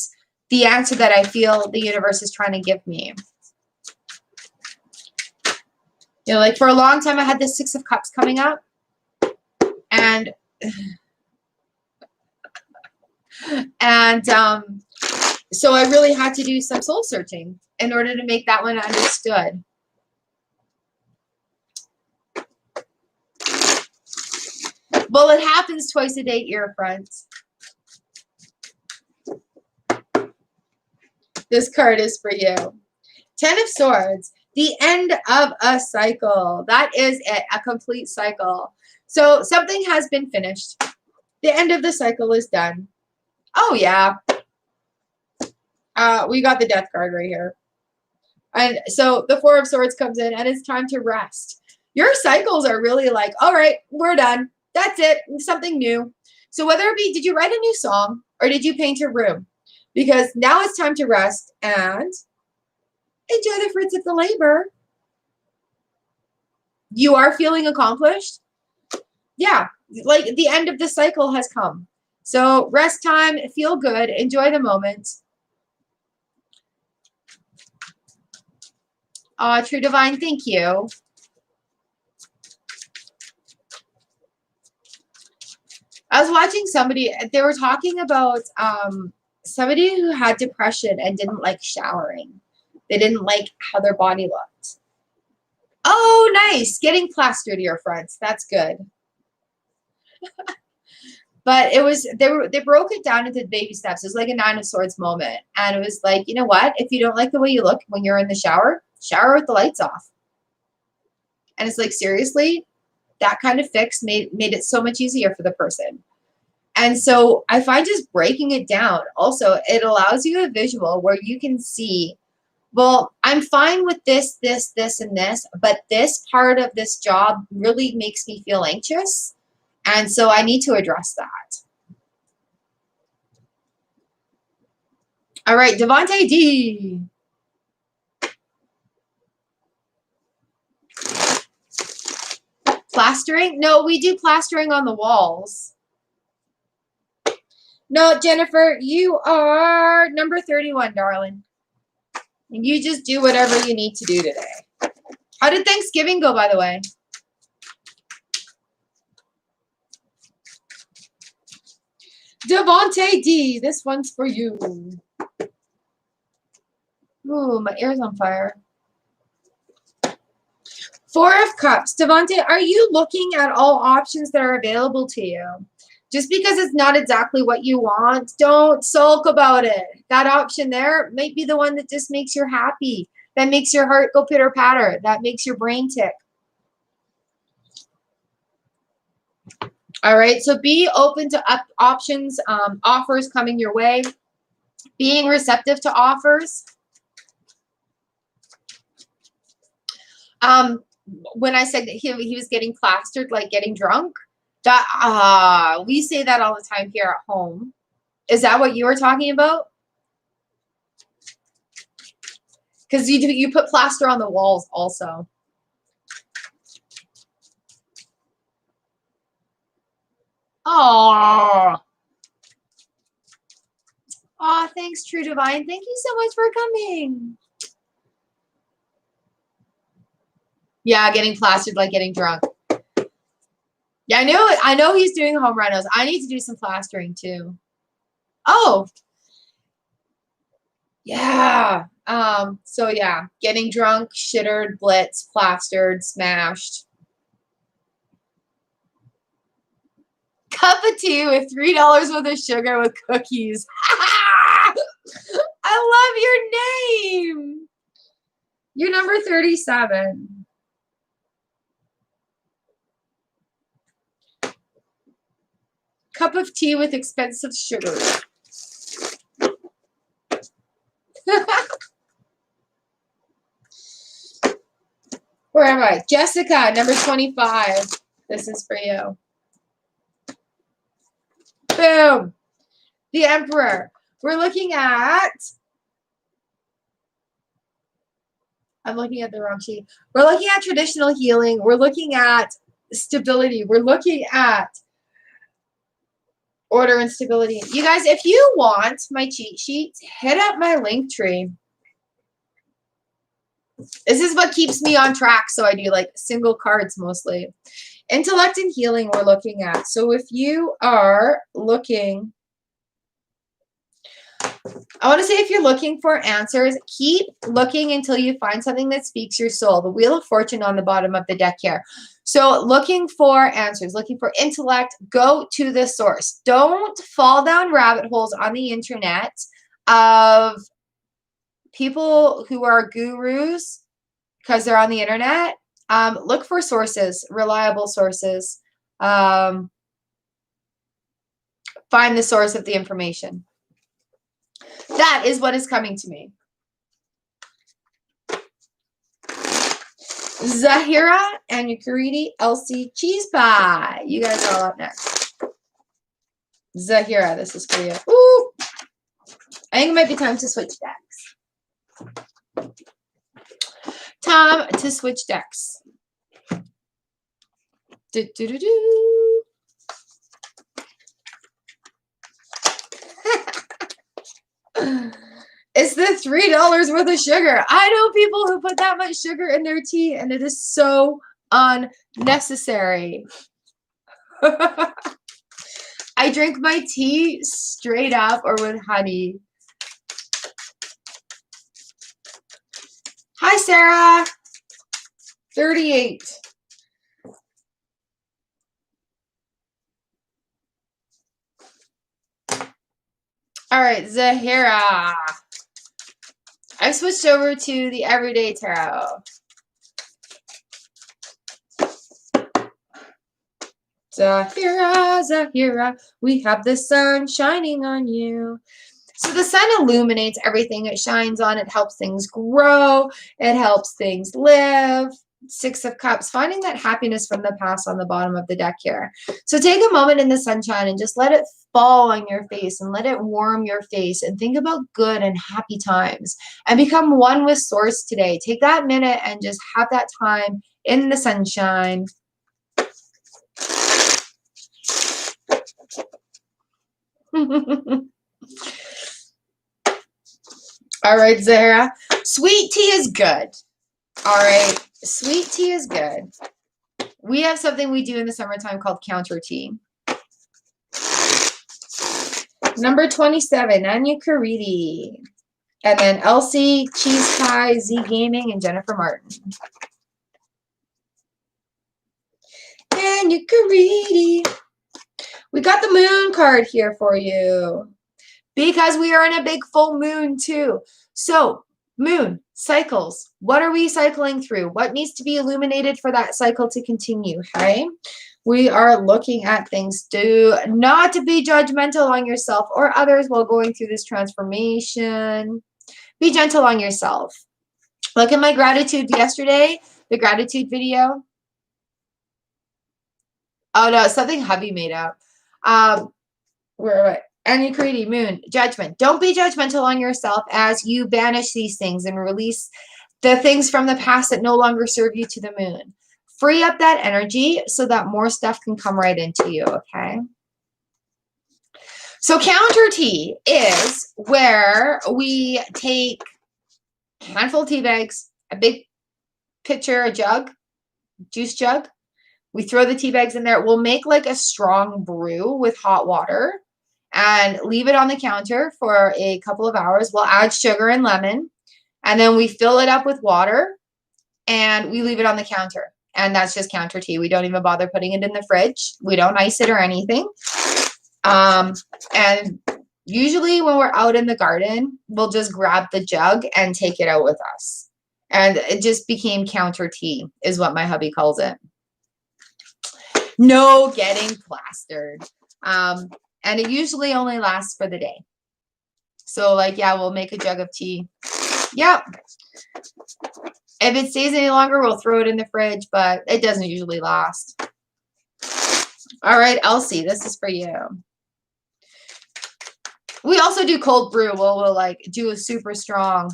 the answer that I feel the universe is trying to give me. You know, like for a long time, I had this Six of Cups coming up. And so I really had to do some soul searching in order to make that one understood. Well, it happens twice a day, ear friends. This card is for you. 10 of Swords. The end of a cycle. That is it. A complete cycle. So something has been finished. The end of the cycle is done. Oh, yeah. We got the Death card right here. And so the Four of Swords comes in and it's time to rest. Your cycles are really like, all right, we're done. That's it. Something new. So whether it be, did you write a new song or did you paint your room? Because now it's time to rest and enjoy the fruits of the labor. You are feeling accomplished? Yeah, like the end of the cycle has come. So rest time, feel good, enjoy the moment. True Divine, thank you. I was watching somebody, they were talking about somebody who had depression and didn't like showering. They didn't like how their body looked. Oh, nice. Getting plastered, your friends. That's good. But it was, they broke it down into baby steps. It was like a 9 of Swords moment. And it was like, you know what? If you don't like the way you look when you're in the shower with the lights off. And it's like, seriously, that kind of fix made it so much easier for the person. And so I find just breaking it down, also, it allows you a visual where you can see, well, I'm fine with this, this, and this, but this part of this job really makes me feel anxious. And so I need to address that. All right, Devontae D. Plastering? No, we do plastering on the walls. No, Jennifer, you are number 31, darling. And you just do whatever you need to do today. How did Thanksgiving go, by the way? Devontae D, this one's for you. Ooh, my ear's on fire. 4 of Cups. Devontae, are you looking at all options that are available to you? Just because it's not exactly what you want, don't sulk about it. That option there might be the one that just makes you happy, that makes your heart go pitter-patter, that makes your brain tick. All right, so be open to options, offers coming your way, being receptive to offers. When I said that he was getting plastered, like getting drunk, that we say that all the time here at home. Is that what you were talking about? Because you put plaster on the walls also. Oh, thanks, True Divine. Thank you so much for coming. Yeah, getting plastered like getting drunk. Yeah, I know he's doing home renos. I need to do some plastering too. Oh. Yeah. So yeah, getting drunk, shittered, blitz, plastered, smashed. Cup of tea with $3 worth of sugar with cookies. I love your name. You're number 37. Cup of tea with expensive sugar. Where am I? Jessica, number 25. This is for you. Boom. The Emperor. We're looking at... I'm looking at the wrong sheet. We're looking at traditional healing. We're looking at stability. We're looking at order and stability. You guys, if you want my cheat sheets, hit up my link tree. This is what keeps me on track. So I do like single cards mostly. Intellect and healing we're looking at. So if you are looking I want to say if you're looking for answers, keep looking until you find something that speaks your soul. The Wheel of Fortune on the bottom of the deck here. So looking for answers, looking for intellect, go to the source. Don't fall down rabbit holes on the internet of people who are gurus because they're on the internet. Look for sources, reliable sources. Find the source of the information. That is what is coming to me. Zahira and Yukariti, Elsie, Cheese Pie. You guys are all up next. Zahira, this is for you. Ooh. I think it might be time to switch decks. Time to switch decks. Do, do, do, do. It's the $3 worth of sugar. I know people who put that much sugar in their tea, and it is so unnecessary. I drink my tea straight up or with honey. Hi, Sarah. 38. All right, Zahira. I've switched over to the Everyday Tarot. Zahira, Zahira, we have the sun shining on you. So the sun illuminates everything it shines on. It helps things grow. It helps things live. Six of Cups, finding that happiness from the past on the bottom of the deck here. So take a moment in the sunshine and just let it fall on your face and let it warm your face and think about good and happy times and become one with Source today. Take that minute and just have that time in the sunshine. All right, Zahra. Sweet tea is good. All right. Sweet tea is good. We have something we do in the summertime called counter tea. Number 27, Anya Karidi. And then Elsie, Cheese Pie, Z Gaming, and Jennifer Martin. Anya Karidi. We got the moon card here for you. Because we are in a big full moon too. So, moon, cycles. What are we cycling through? What needs to be illuminated for that cycle to continue, okay? We are looking at things. Do not to be judgmental on yourself or others while going through this transformation. Be gentle on yourself. Look at my gratitude yesterday, the gratitude video. Oh no, something hubby made up. Where am I? Anya Karidi, moon, judgment. Don't be judgmental on yourself as you banish these things and release the things from the past that no longer serve you to the moon. Free up that energy so that more stuff can come right into you, okay? So counter tea is where we take a handful of tea bags, a big pitcher, a jug, juice jug. We throw the tea bags in there. We'll make like a strong brew with hot water and leave it on the counter for a couple of hours. We'll add sugar and lemon, and then we fill it up with water, and we leave it on the counter. And that's just counter tea. We don't even bother putting it in the fridge. We don't ice it or anything. And usually when we're out in the garden, we'll just grab the jug and take it out with us. And it just became counter tea, is what my hubby calls it. No getting plastered. And it usually only lasts for the day. So like, yeah, we'll make a jug of tea. Yep. If it stays any longer, we'll throw it in the fridge, but it doesn't usually last. All right, Elsie, this is for you. We also do cold brew. We'll like do a super strong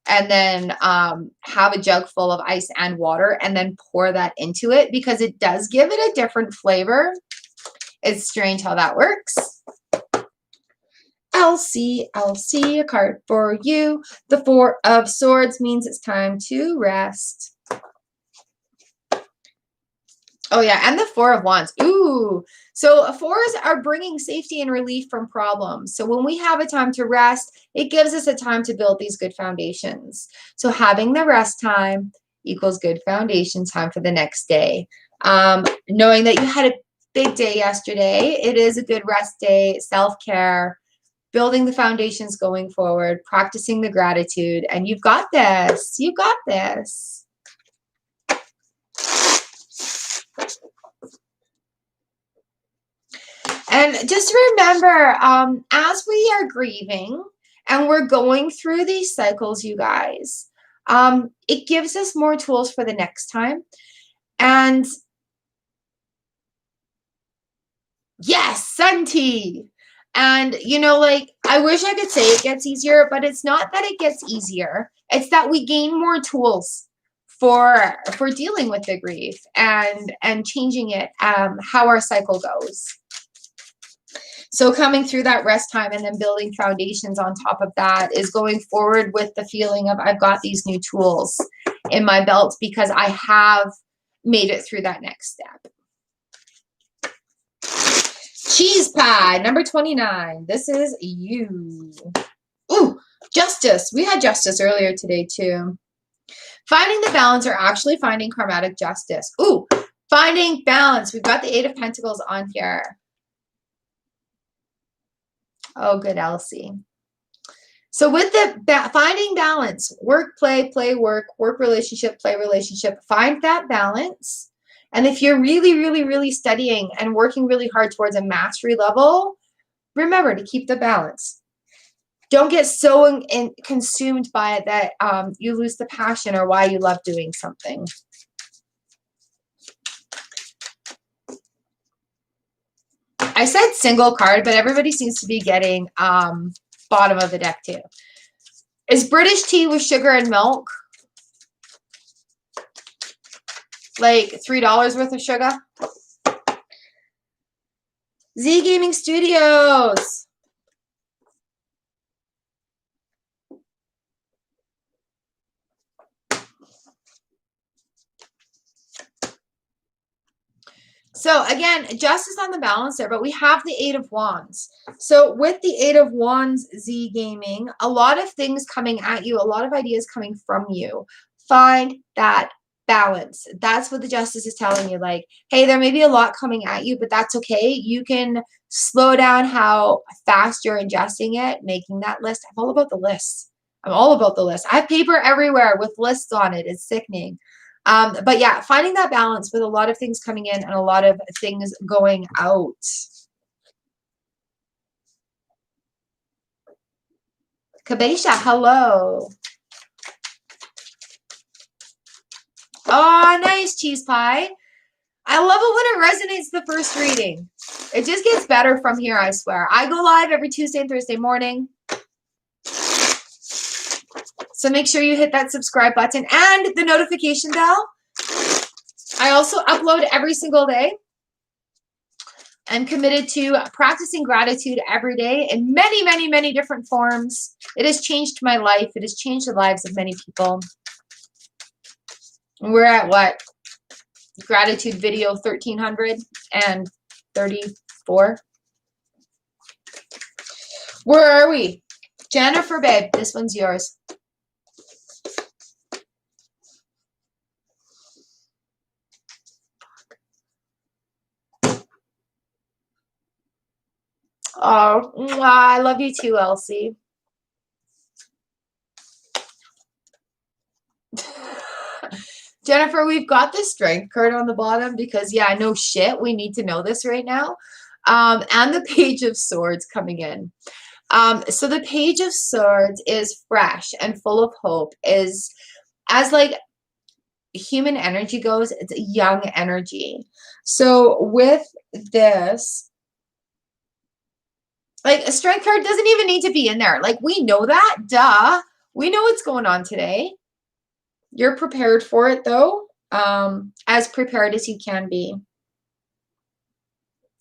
and then have a jug full of ice and water and then pour that into it because it does give it a different flavor. It's strange how that works. Elsie, a card for you. The Four of Swords means it's time to rest. Oh yeah, and the Four of Wands. Ooh. So fours are bringing safety and relief from problems. So when we have a time to rest, it gives us a time to build these good foundations. So having the rest time equals good foundation time for the next day. Knowing that you had a big day yesterday, it is a good rest day, self-care, building the foundations going forward, practicing the gratitude, and you've got this. You got this. And just remember, as we are grieving and we're going through these cycles, you guys, it gives us more tools for the next time. And yes, Sunti. And, you know, like, I wish I could say it gets easier, but it's not that it gets easier. It's that we gain more tools for dealing with the grief and changing it, how our cycle goes. So coming through that rest time and then building foundations on top of that is going forward with the feeling of I've got these new tools in my belt because I have made it through that next step. Cheese pie, number 29. This is you. Ooh, justice. We had justice earlier today too. Finding the balance or actually finding karmatic justice. Ooh, finding balance. We've got the Eight of Pentacles on here. Oh, good, Elsie. So with the finding balance, work, play, work, work relationship, play relationship, find that balance. And if you're really, really, really studying and working really hard towards a mastery level, remember to keep the balance. Don't get so consumed by it that you lose the passion or why you love doing something. I said single card, but everybody seems to be getting bottom of the deck too. Is British tea with sugar and milk like $3 worth of sugar? Z Gaming Studios. So again, justice on the balance there, but we have the Eight of Wands. So with the Eight of Wands, Z Gaming, a lot of things coming at you, a lot of ideas coming from you. Find that balance. That's what the justice is telling you. Like, hey, there may be a lot coming at you, but that's okay. You can slow down how fast you're ingesting it, making that list. I'm all about the lists. I'm all about the list. I have paper everywhere with lists on it. It's sickening. But yeah, finding that balance with a lot of things coming in and a lot of things going out. Kabesha, hello. Oh, nice, cheese pie. I love it when it resonates the first reading. It just gets better from here, I swear. I go live every Tuesday and Thursday morning. So make sure you hit that subscribe button and the notification bell. I also upload every single day. I'm committed to practicing gratitude every day in many, many, many different forms. It has changed my life. It has changed the lives of many people. We're at what? Gratitude video 1334. Where are we? Jennifer, babe, this one's yours. Oh, I love you too, Elsie. Jennifer, we've got the strength card on the bottom because, yeah, no shit, we need to know this right now. And the Page of Swords coming in. So the Page of Swords is fresh and full of hope. As like human energy goes, it's a young energy. So with this, like a strength card doesn't even need to be in there. Like we know that, duh. We know what's going on today. You're prepared for it though, as prepared as you can be.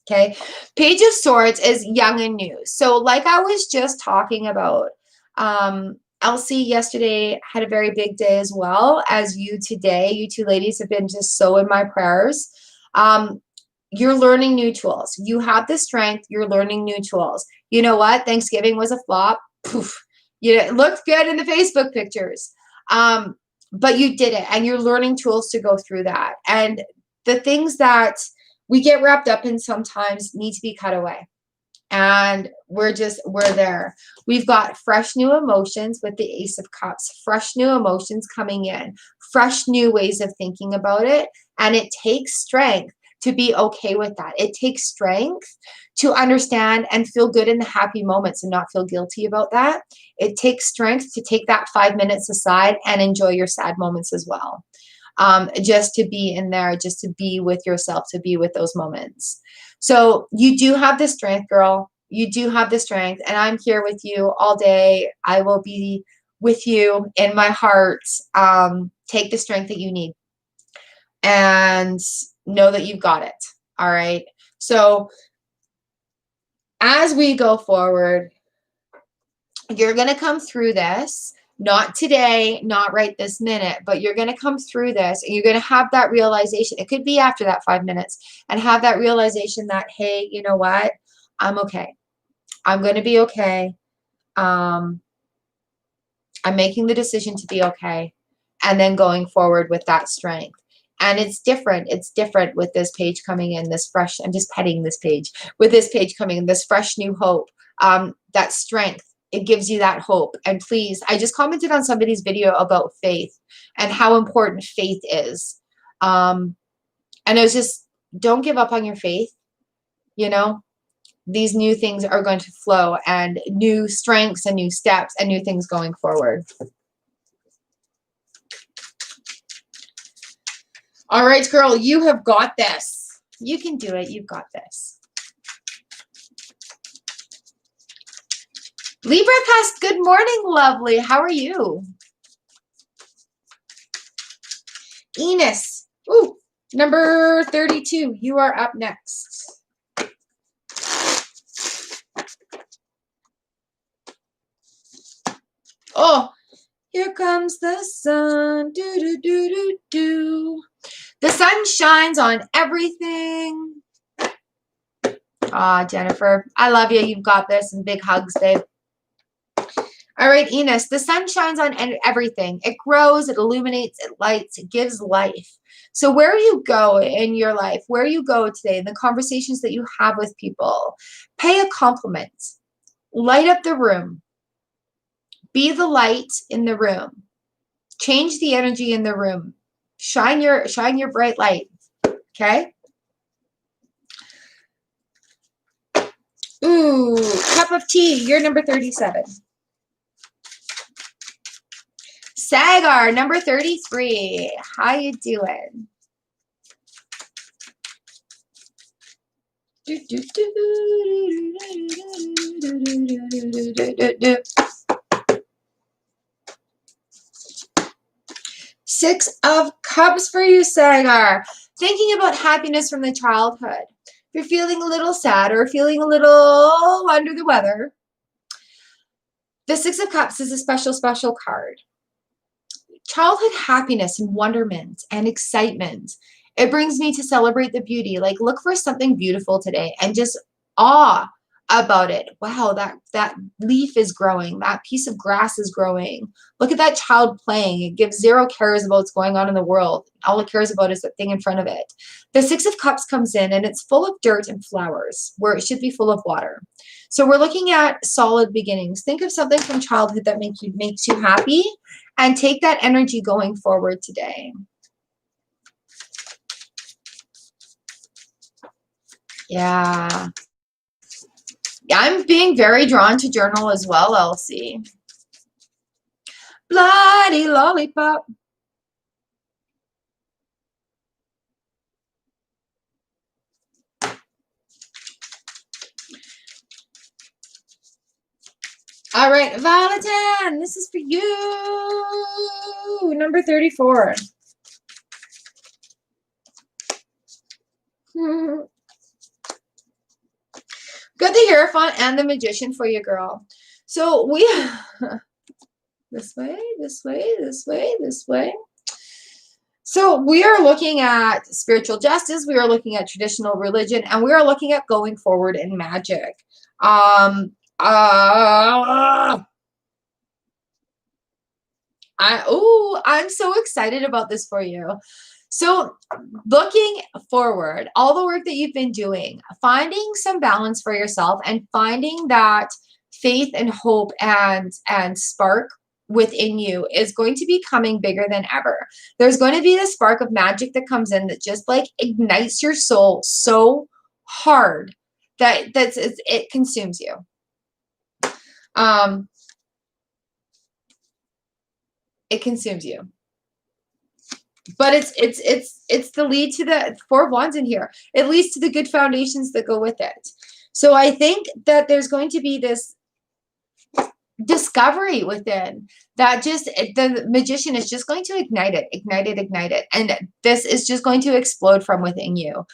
Okay, Page of Swords is young and new. So like I was just talking about, Elsie yesterday had a very big day as well as you today. You two ladies have been just so in my prayers. You're learning new tools. You have the strength. You're learning new tools. You know what? Thanksgiving was a flop. Poof. It looked good in the Facebook pictures. But you did it, and you're learning tools to go through that. And the things that we get wrapped up in sometimes need to be cut away. And we're there. We've got fresh new emotions with the Ace of Cups, fresh new emotions coming in, fresh new ways of thinking about it. And it takes strength to be okay with that. It takes strength to understand and feel good in the happy moments and not feel guilty about that. It takes strength to take that 5 minutes aside and enjoy your sad moments as well. Just to be in there, just to be with yourself, to be with those moments. So you do have the strength, girl. You do have the strength, and I'm here with you all day. I will be with you in my heart. Take the strength that you need and know that you've got it. All right. So as we go forward, you're going to come through this. Not today, not right this minute, but you're going to come through this and you're going to have that realization. It could be after that 5 minutes, and have that realization that, hey, you know what? I'm okay. I'm going to be okay. I'm making the decision to be okay. And then going forward with that strength. And it's different. It's different with this page coming in, this fresh, I'm just petting this page, with this page coming in, this fresh new hope, that strength. It gives you that hope. And please, I just commented on somebody's video about faith and how important faith is. And it was just, don't give up on your faith. You know, these new things are going to flow, and new strengths and new steps and new things going forward. All right, girl, you have got this. You can do it. You've got this. Libra cast, good morning, lovely. How are you? Enos, ooh, number 32. You are up next. Oh, here comes the sun. Do, do, do, do, do. The sun shines on everything. Ah, Jennifer, I love you. You've got this, and big hugs, babe. All right, Enos, the sun shines on everything. It grows, it illuminates, it lights, it gives life. So where you go in your life, where you go today, the conversations that you have with people, pay a compliment. Light up the room. Be the light in the room. Change the energy in the room. Shine your bright light. Okay? Ooh, cup of tea. You're number 37. Sagar, number 33. How you doing? Six of Cups for you, Sagar. Thinking about happiness from the childhood. If you're feeling a little sad or feeling a little under the weather, the Six of Cups is a special, special card. Childhood happiness and wonderment and excitement. It brings me to celebrate the beauty. Like, look for something beautiful today and just awe about it. Wow, that leaf is growing. That piece of grass is growing. Look at that child playing. It gives zero cares about what's going on in the world. All it cares about is the thing in front of it. The Six of Cups comes in and it's full of dirt and flowers where it should be full of water. So we're looking at solid beginnings. Think of something from childhood that makes you happy and take that energy going forward today. Yeah. I'm being very drawn to journal as well, Elsie. Bloody lollipop. All right, Valentine, this is for you. Number 34. Got the Hierophant and the Magician for you, girl. So we this way, this way, this way, this way. So we are looking at spiritual justice. We are looking at traditional religion, and we are looking at going forward in magic. I'm so excited about this for you. So looking forward, all the work that you've been doing, finding some balance for yourself and finding that faith and hope and spark within you is going to be coming bigger than ever. There's going to be this spark of magic that comes in that just like ignites your soul so hard that it consumes you. It consumes you. But it's the lead to the Four of Wands in here. It leads to the good foundations that go with it. So I think that there's going to be this discovery within that just the magician is just going to ignite it. And this is just going to explode from within you.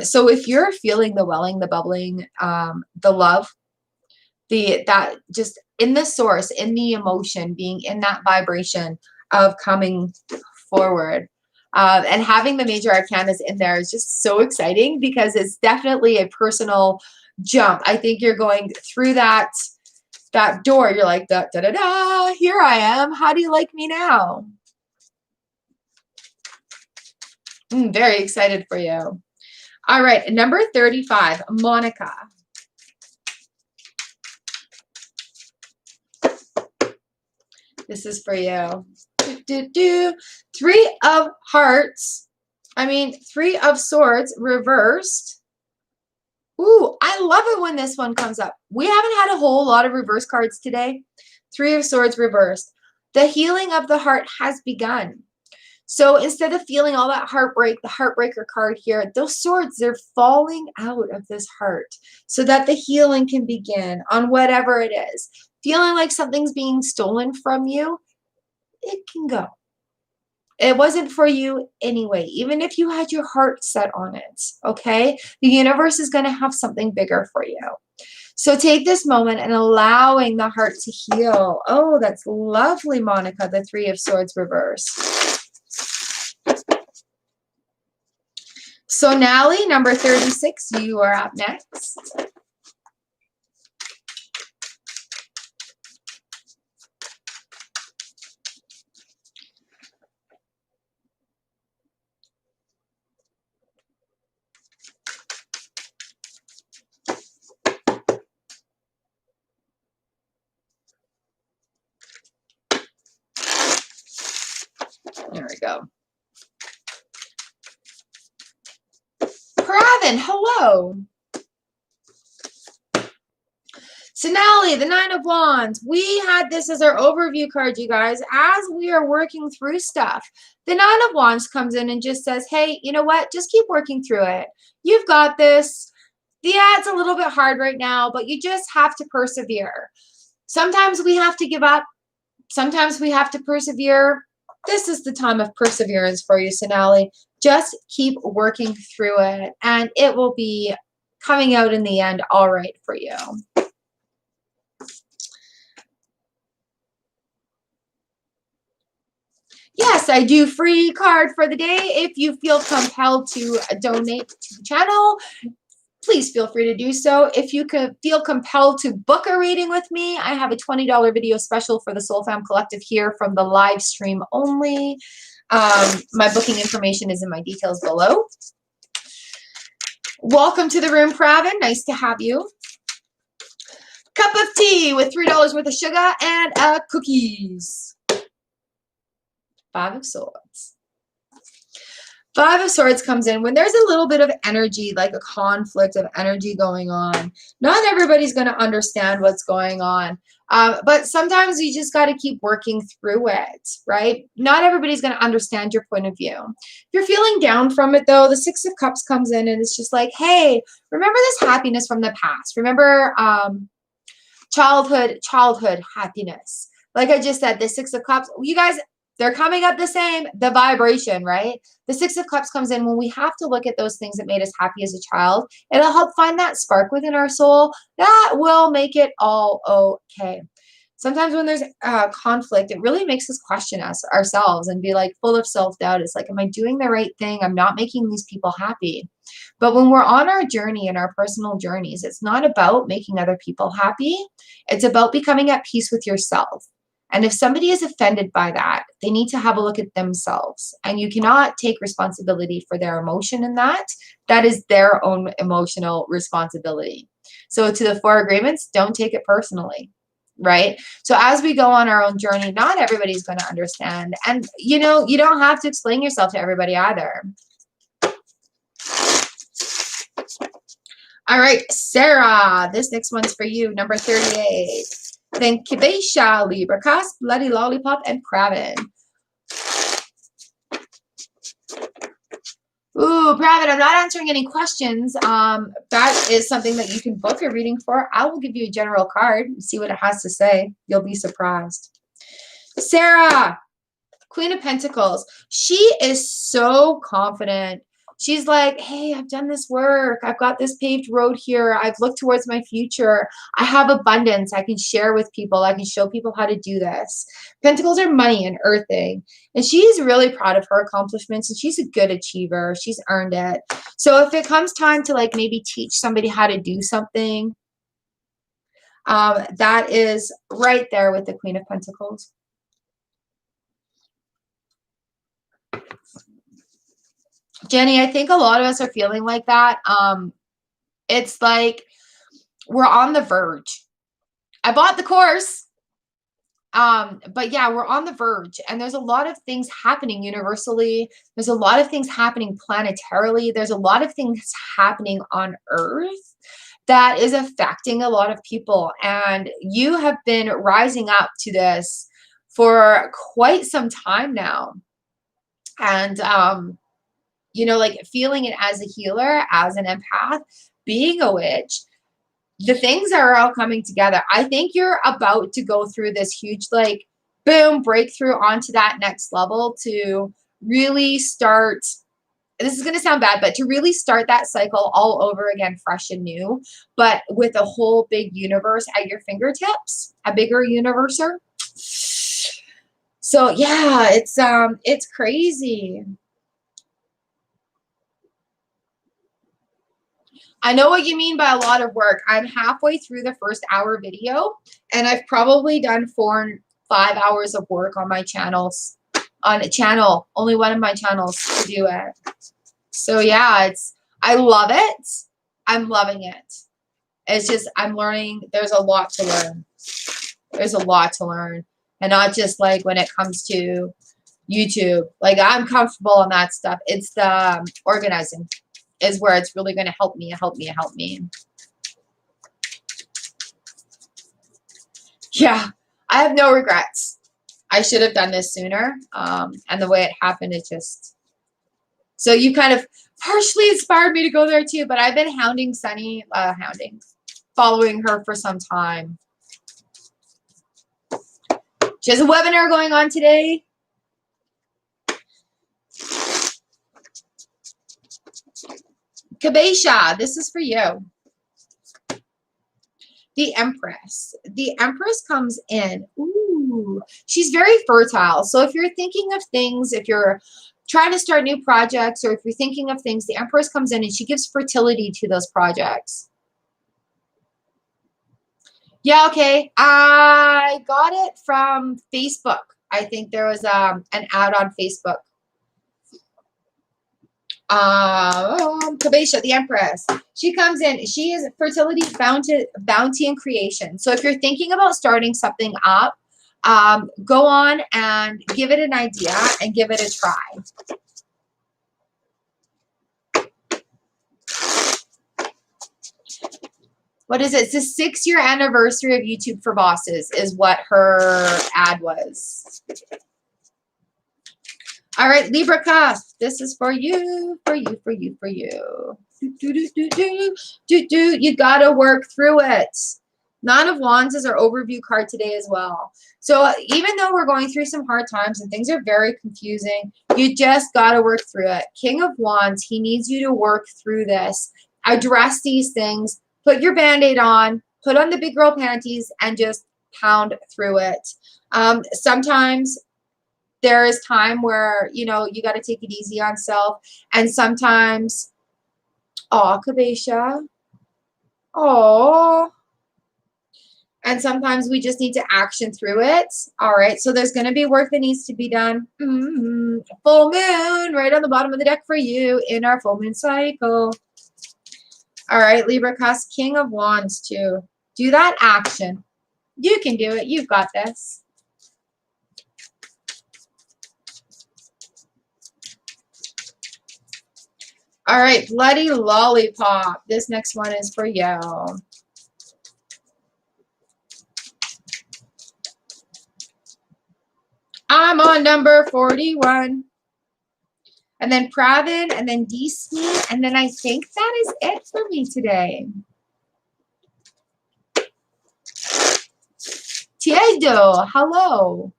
So if you're feeling the welling, the bubbling, the love, that just in the source, in the emotion, being in that vibration of coming forward, and having the major arcanas in there is just so exciting because it's definitely a personal jump. I think you're going through that door. You're like, da, da, da, da, here I am. How do you like me now? Very excited for you. All right, number 35, Monica. This is for you. Three of Hearts. Three of Swords reversed. Ooh, I love it when this one comes up. We haven't had a whole lot of reverse cards today. Three of Swords reversed. The healing of the heart has begun. So instead of feeling all that heartbreak, the heartbreaker card here, those swords, they're falling out of this heart so that the healing can begin on whatever it is. Feeling like something's being stolen from you, it can go. It wasn't for you anyway, even if you had your heart set on it, okay? The universe is going to have something bigger for you. So take this moment and allowing the heart to heal. Oh, that's lovely, Monica, the Three of Swords reverse. So Nally, number 36, you are up next. There we go. Raven, hello. So Nally, the Nine of Wands. We had this as our overview card, you guys. As we are working through stuff, the Nine of Wands comes in and just says, hey, you know what? Just keep working through it. You've got this. Yeah, it's a little bit hard right now, but you just have to persevere. Sometimes we have to give up. Sometimes we have to persevere. This is the time of perseverance for you, Sonali. Just keep working through it, and it will be coming out in the end all right for you. Yes, I do free card for the day. If you feel compelled to donate to the channel, please feel free to do so. If you could feel compelled to book a reading with me, I have a $20 video special for the Soul Fam Collective here from the live stream only. My booking information is in my details below. Welcome to the room, Pravin. Nice to have you. Cup of tea with $3 worth of sugar and cookies. Five of Swords. Five of Swords comes in when there's a little bit of energy, like a conflict of energy going on. Not everybody's going to understand what's going on. But sometimes you just got to keep working through it, right? Not everybody's going to understand your point of view. If you're feeling down from it, though, the Six of Cups comes in and it's just like, hey, remember this happiness from the past. Remember childhood happiness. Like I just said, the Six of Cups, you guys, they're coming up the same, the vibration, right? The Six of Cups comes in when we have to look at those things that made us happy as a child. It'll help find that spark within our soul. That will make it all okay. Sometimes when there's conflict, it really makes us question ourselves and be like full of self-doubt. It's like, am I doing the right thing? I'm not making these people happy. But when we're on our journey and our personal journeys, it's not about making other people happy. It's about becoming at peace with yourself. And if somebody is offended by that, they need to have a look at themselves. And you cannot take responsibility for their emotion in that. That is their own emotional responsibility. So to the 4 agreements, don't take it personally. Right? So as we go on our own journey, not everybody's going to understand. And, you know, you don't have to explain yourself to everybody either. All right, Sarah, this next one's for you, number 38. Then Kibesha, Libra, Cast, Bloody Lollipop, and Pravin. Ooh, Pravin, I'm not answering any questions. That is something that you can book a reading for. I will give you a general card and see what it has to say. You'll be surprised. Sarah, Queen of Pentacles. She is so confident. She's like, hey, I've done this work. I've got this paved road here. I've looked towards my future. I have abundance. I can share with people. I can show people how to do this. Pentacles are money and earthing. And she's really proud of her accomplishments. And she's a good achiever. She's earned it. So if it comes time to like maybe teach somebody how to do something, that is right there with the Queen of Pentacles. Jenny, I think a lot of us are feeling like that. It's like we're on the verge. I bought the course. But yeah, we're on the verge, and there's a lot of things happening universally. There's a lot of things happening planetarily. There's a lot of things happening on Earth that is affecting a lot of people. And you have been rising up to this for quite some time now. And, you know, like feeling it as a healer, as an empath, being a witch, the things are all coming together. I think you're about to go through this huge, like, boom, breakthrough onto that next level to really start. This is going to sound bad, but to really start that cycle all over again, fresh and new, but with a whole big universe at your fingertips, a bigger universe. So yeah, it's crazy. I know what you mean by a lot of work. I'm halfway through the first hour video, and I've probably done 4 and 5 hours of work on my channels, only one of my channels to do it. So yeah, I love it. I'm loving it. It's just, I'm learning. There's a lot to learn. There's a lot to learn. And not just like when it comes to YouTube. Like I'm comfortable on that stuff. It's the organizing is where it's really going to help me. Yeah, I have no regrets. I should have done this sooner. And the way it happened, it just... So you kind of partially inspired me to go there too, but I've been hounding Sunny, following her for some time. She has a webinar going on today. Kabesha, this is for you. The Empress. The Empress comes in. Ooh, she's very fertile. So if you're thinking of things, if you're trying to start new projects, or if you're thinking of things, the Empress comes in and she gives fertility to those projects. Yeah, okay. I got it from Facebook. I think there was an ad on Facebook. Kabesha, the Empress. She comes in. She is fertility, bounty, and creation. So if you're thinking about starting something up, go on and give it an idea and give it a try. What is it? It's the 6-year anniversary of YouTube for Bosses is what her ad was. All right, Libra cast. This is for you, for you, for you, for you. You gotta work through it. Nine of Wands is our overview card today as well. So even though we're going through some hard times and things are very confusing, you just gotta work through it. King of Wands, he needs you to work through this. Address these things. Put your Band-Aid on. Put on the big girl panties and just pound through it. Sometimes there is time where, you know, you got to take it easy on self. And sometimes, oh, Kabesha. Oh. And sometimes we just need to action through it. All right. So there's going to be work that needs to be done. Full moon right on the bottom of the deck for you in our full moon cycle. All right. Libra cusp, King of Wands too. Do that action. You can do it. You've got this. All right. Bloody Lollipop. This next one is for you. I'm on number 41. And then Pravin, and then Disney, and then I think that is it for me today. Tiedo, hello.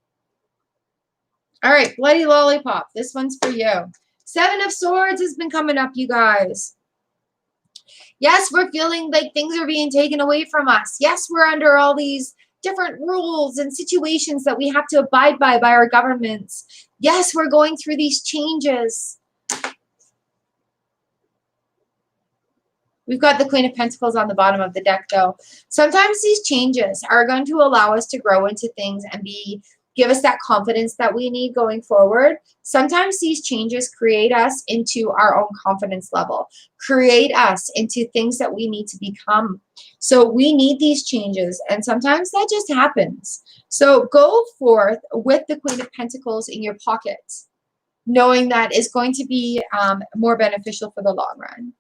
All right, Bloody Lollipop. This one's for you. 7 of Swords has been coming up, you guys. Yes, we're feeling like things are being taken away from us. Yes, we're under all these different rules and situations that we have to abide by our governments. Yes, we're going through these changes. We've got the Queen of Pentacles on the bottom of the deck, though. Sometimes these changes are going to allow us to grow into things and give us that confidence that we need going forward. Sometimes these changes create us into our own confidence level, create us into things that we need to become. So we need these changes, and sometimes that just happens. So go forth with the Queen of Pentacles in your pocket, knowing that it's going to be more beneficial for the long run.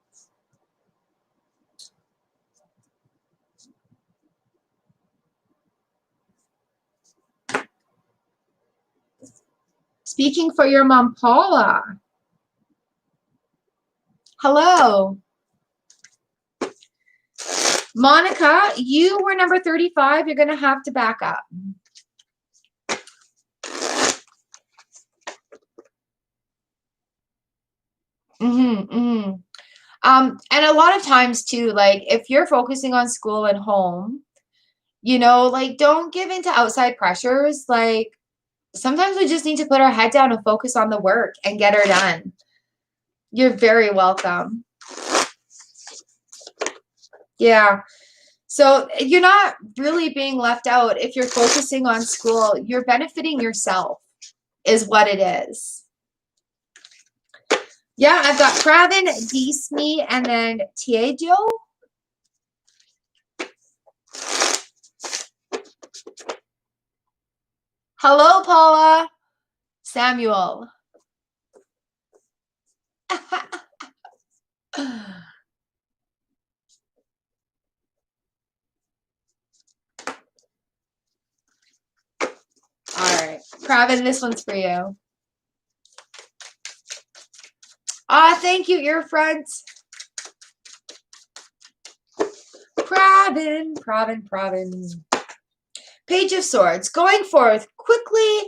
Speaking for your mom, Paula. Hello. Monica, you were number 35. You're going to have to back up. And a lot of times too, like if you're focusing on school and home, you know, like don't give into outside pressures. Like sometimes we just need to put our head down and focus on the work and get her done. You're very welcome. Yeah. So you're not really being left out if you're focusing on school. You're benefiting yourself is what it is. Yeah, I've got Pravin, Disney, and then Tiejo. Hello, Paula. Samuel. All right. Pravin, this one's for you. Thank you, Earfront. Pravin. Page of Swords. Going forth quickly,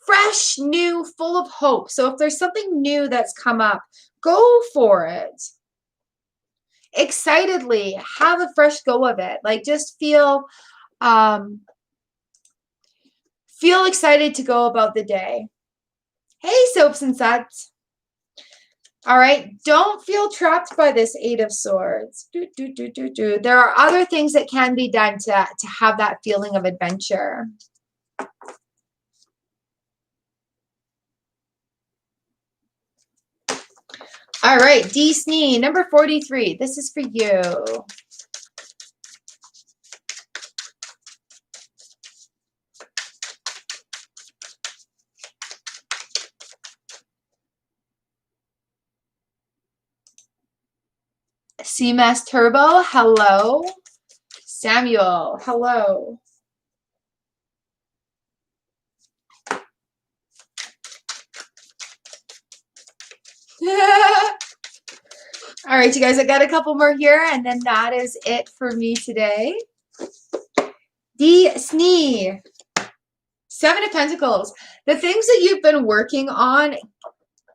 fresh, new, full of hope. So if there's something new that's come up, go for it. Excitedly, have a fresh go of it. Like just feel excited to go about the day. Hey, Soaps and Suds. All right, don't feel trapped by this 8 of Swords. There are other things that can be done to have that feeling of adventure. All right, Disney, number 43. This is for you. CMS Turbo, hello. Samuel, hello. All right, you guys, I got a couple more here, and then that is it for me today. Disney, 7 of Pentacles. The things that you've been working on,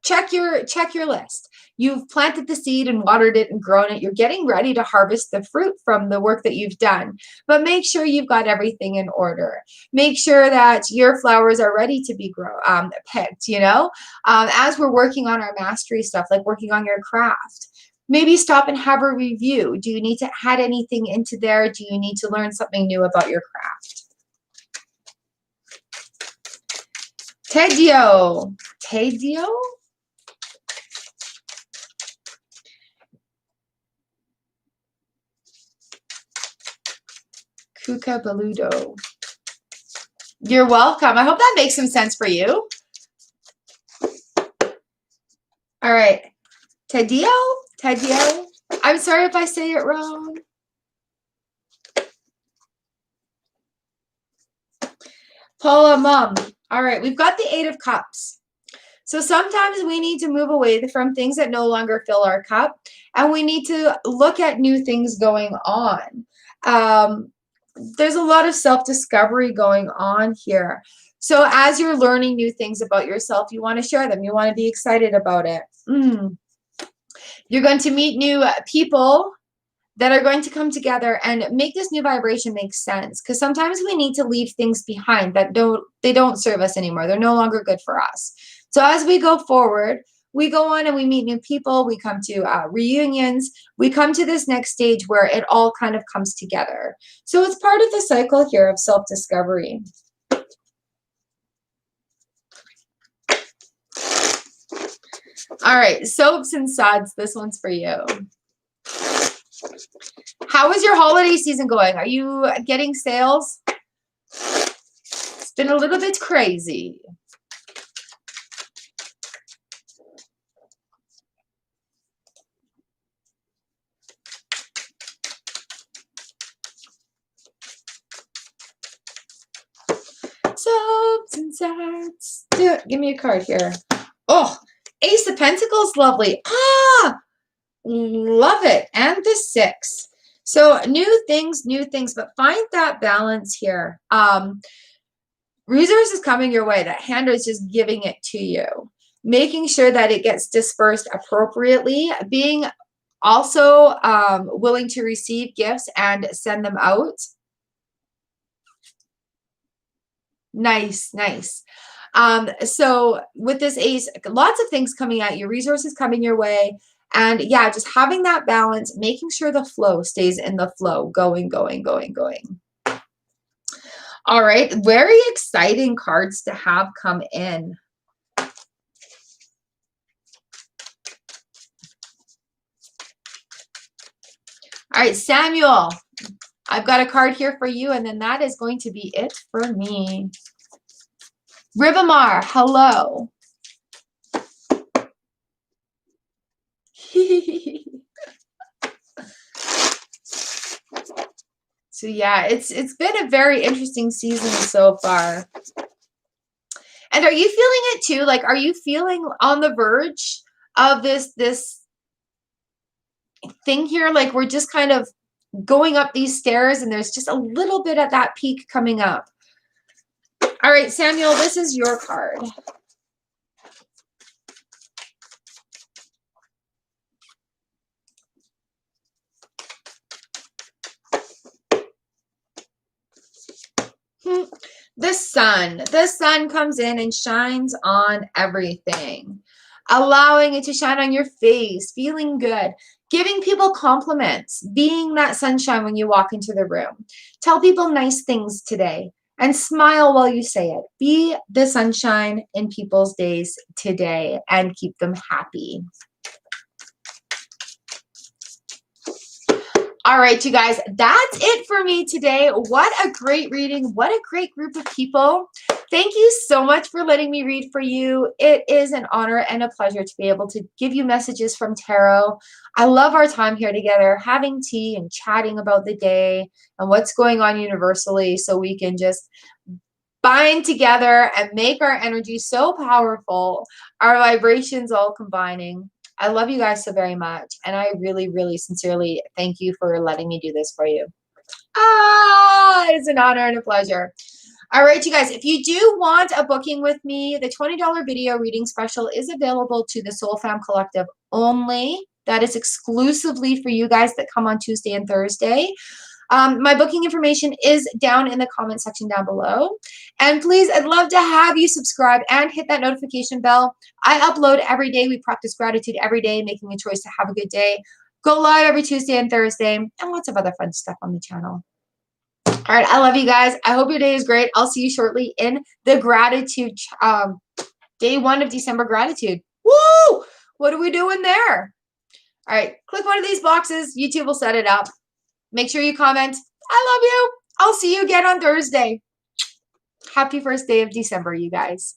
check your list. You've planted the seed and watered it and grown it. You're getting ready to harvest the fruit from the work that you've done. But make sure you've got everything in order. Make sure that your flowers are ready to be picked, you know? As we're working on our mastery stuff, like working on your craft. Maybe stop and have a review. Do you need to add anything into there? Do you need to learn something new about your craft? Tedio. Tedio? Kookabaludo. You're welcome. I hope that makes some sense for you. All right. Tedio? Tedio? I'm sorry if I say it wrong. Paula, Mom. All right. We've got the 8 of Cups. So sometimes we need to move away from things that no longer fill our cup, and we need to look at new things going on. There's a lot of self-discovery going on here. So as you're learning new things about yourself, you want to share them. You want to be excited about it. You're going to meet new people that are going to come together and make this new vibration make sense. Because sometimes we need to leave things behind that don't serve us anymore. They're no longer good for us. So as we go forward, we go on and we meet new people. We come to reunions. We come to this next stage where it all kind of comes together. So it's part of the cycle here of self-discovery. All right, soaps and suds. This one's for you. How is your holiday season going? Are you getting sales? It's been a little bit crazy. Soaps and suds. Give me a card here. Oh, Ace of Pentacles, lovely. Ah, love it. And the 6. So new things, but find that balance here. Resources coming your way. That hand is just giving it to you. Making sure that it gets dispersed appropriately. Being also willing to receive gifts and send them out. Nice, nice. So with this ace, lots of things coming at you, resources coming your way. And yeah, just having that balance, making sure the flow stays in the flow, going. All right, very exciting cards to have come in. All right, Samuel, I've got a card here for you, and then that is going to be it for me. Ribamar, hello. So yeah, it's been a very interesting season so far. And are you feeling it too? Like, are you feeling on the verge of this thing here? Like, we're just kind of going up these stairs and there's just a little bit of that peak coming up. All right, Samuel, this is your card. The sun comes in and shines on everything, allowing it to shine on your face, feeling good, giving people compliments, being that sunshine when you walk into the room. Tell people nice things today and smile while you say it. Be the sunshine in people's days today and keep them happy. All right, you guys, that's it for me today. What a great reading. What a great group of people. Thank you so much for letting me read for you. It is an honor and a pleasure to be able to give you messages from tarot. I love our time here together, having tea and chatting about the day and what's going on universally so we can just bind together and make our energy so powerful, our vibrations all combining. I love you guys so very much. And I really, really sincerely thank you for letting me do this for you. It's an honor and a pleasure. All right, you guys, if you do want a booking with me, the $20 video reading special is available to the Soul Fam Collective only. That is exclusively for you guys that come on Tuesday and Thursday. My booking information is down in the comment section down below. And please, I'd love to have you subscribe and hit that notification bell. I upload every day. We practice gratitude every day, making a choice to have a good day. Go live every Tuesday and Thursday, and lots of other fun stuff on the channel. All right, I love you guys. I hope your day is great. I'll see you shortly in the gratitude, day 1 of December gratitude. Woo! What are we doing there? All right, click one of these boxes. YouTube will set it up. Make sure you comment. I love you. I'll see you again on Thursday. Happy first day of December, you guys.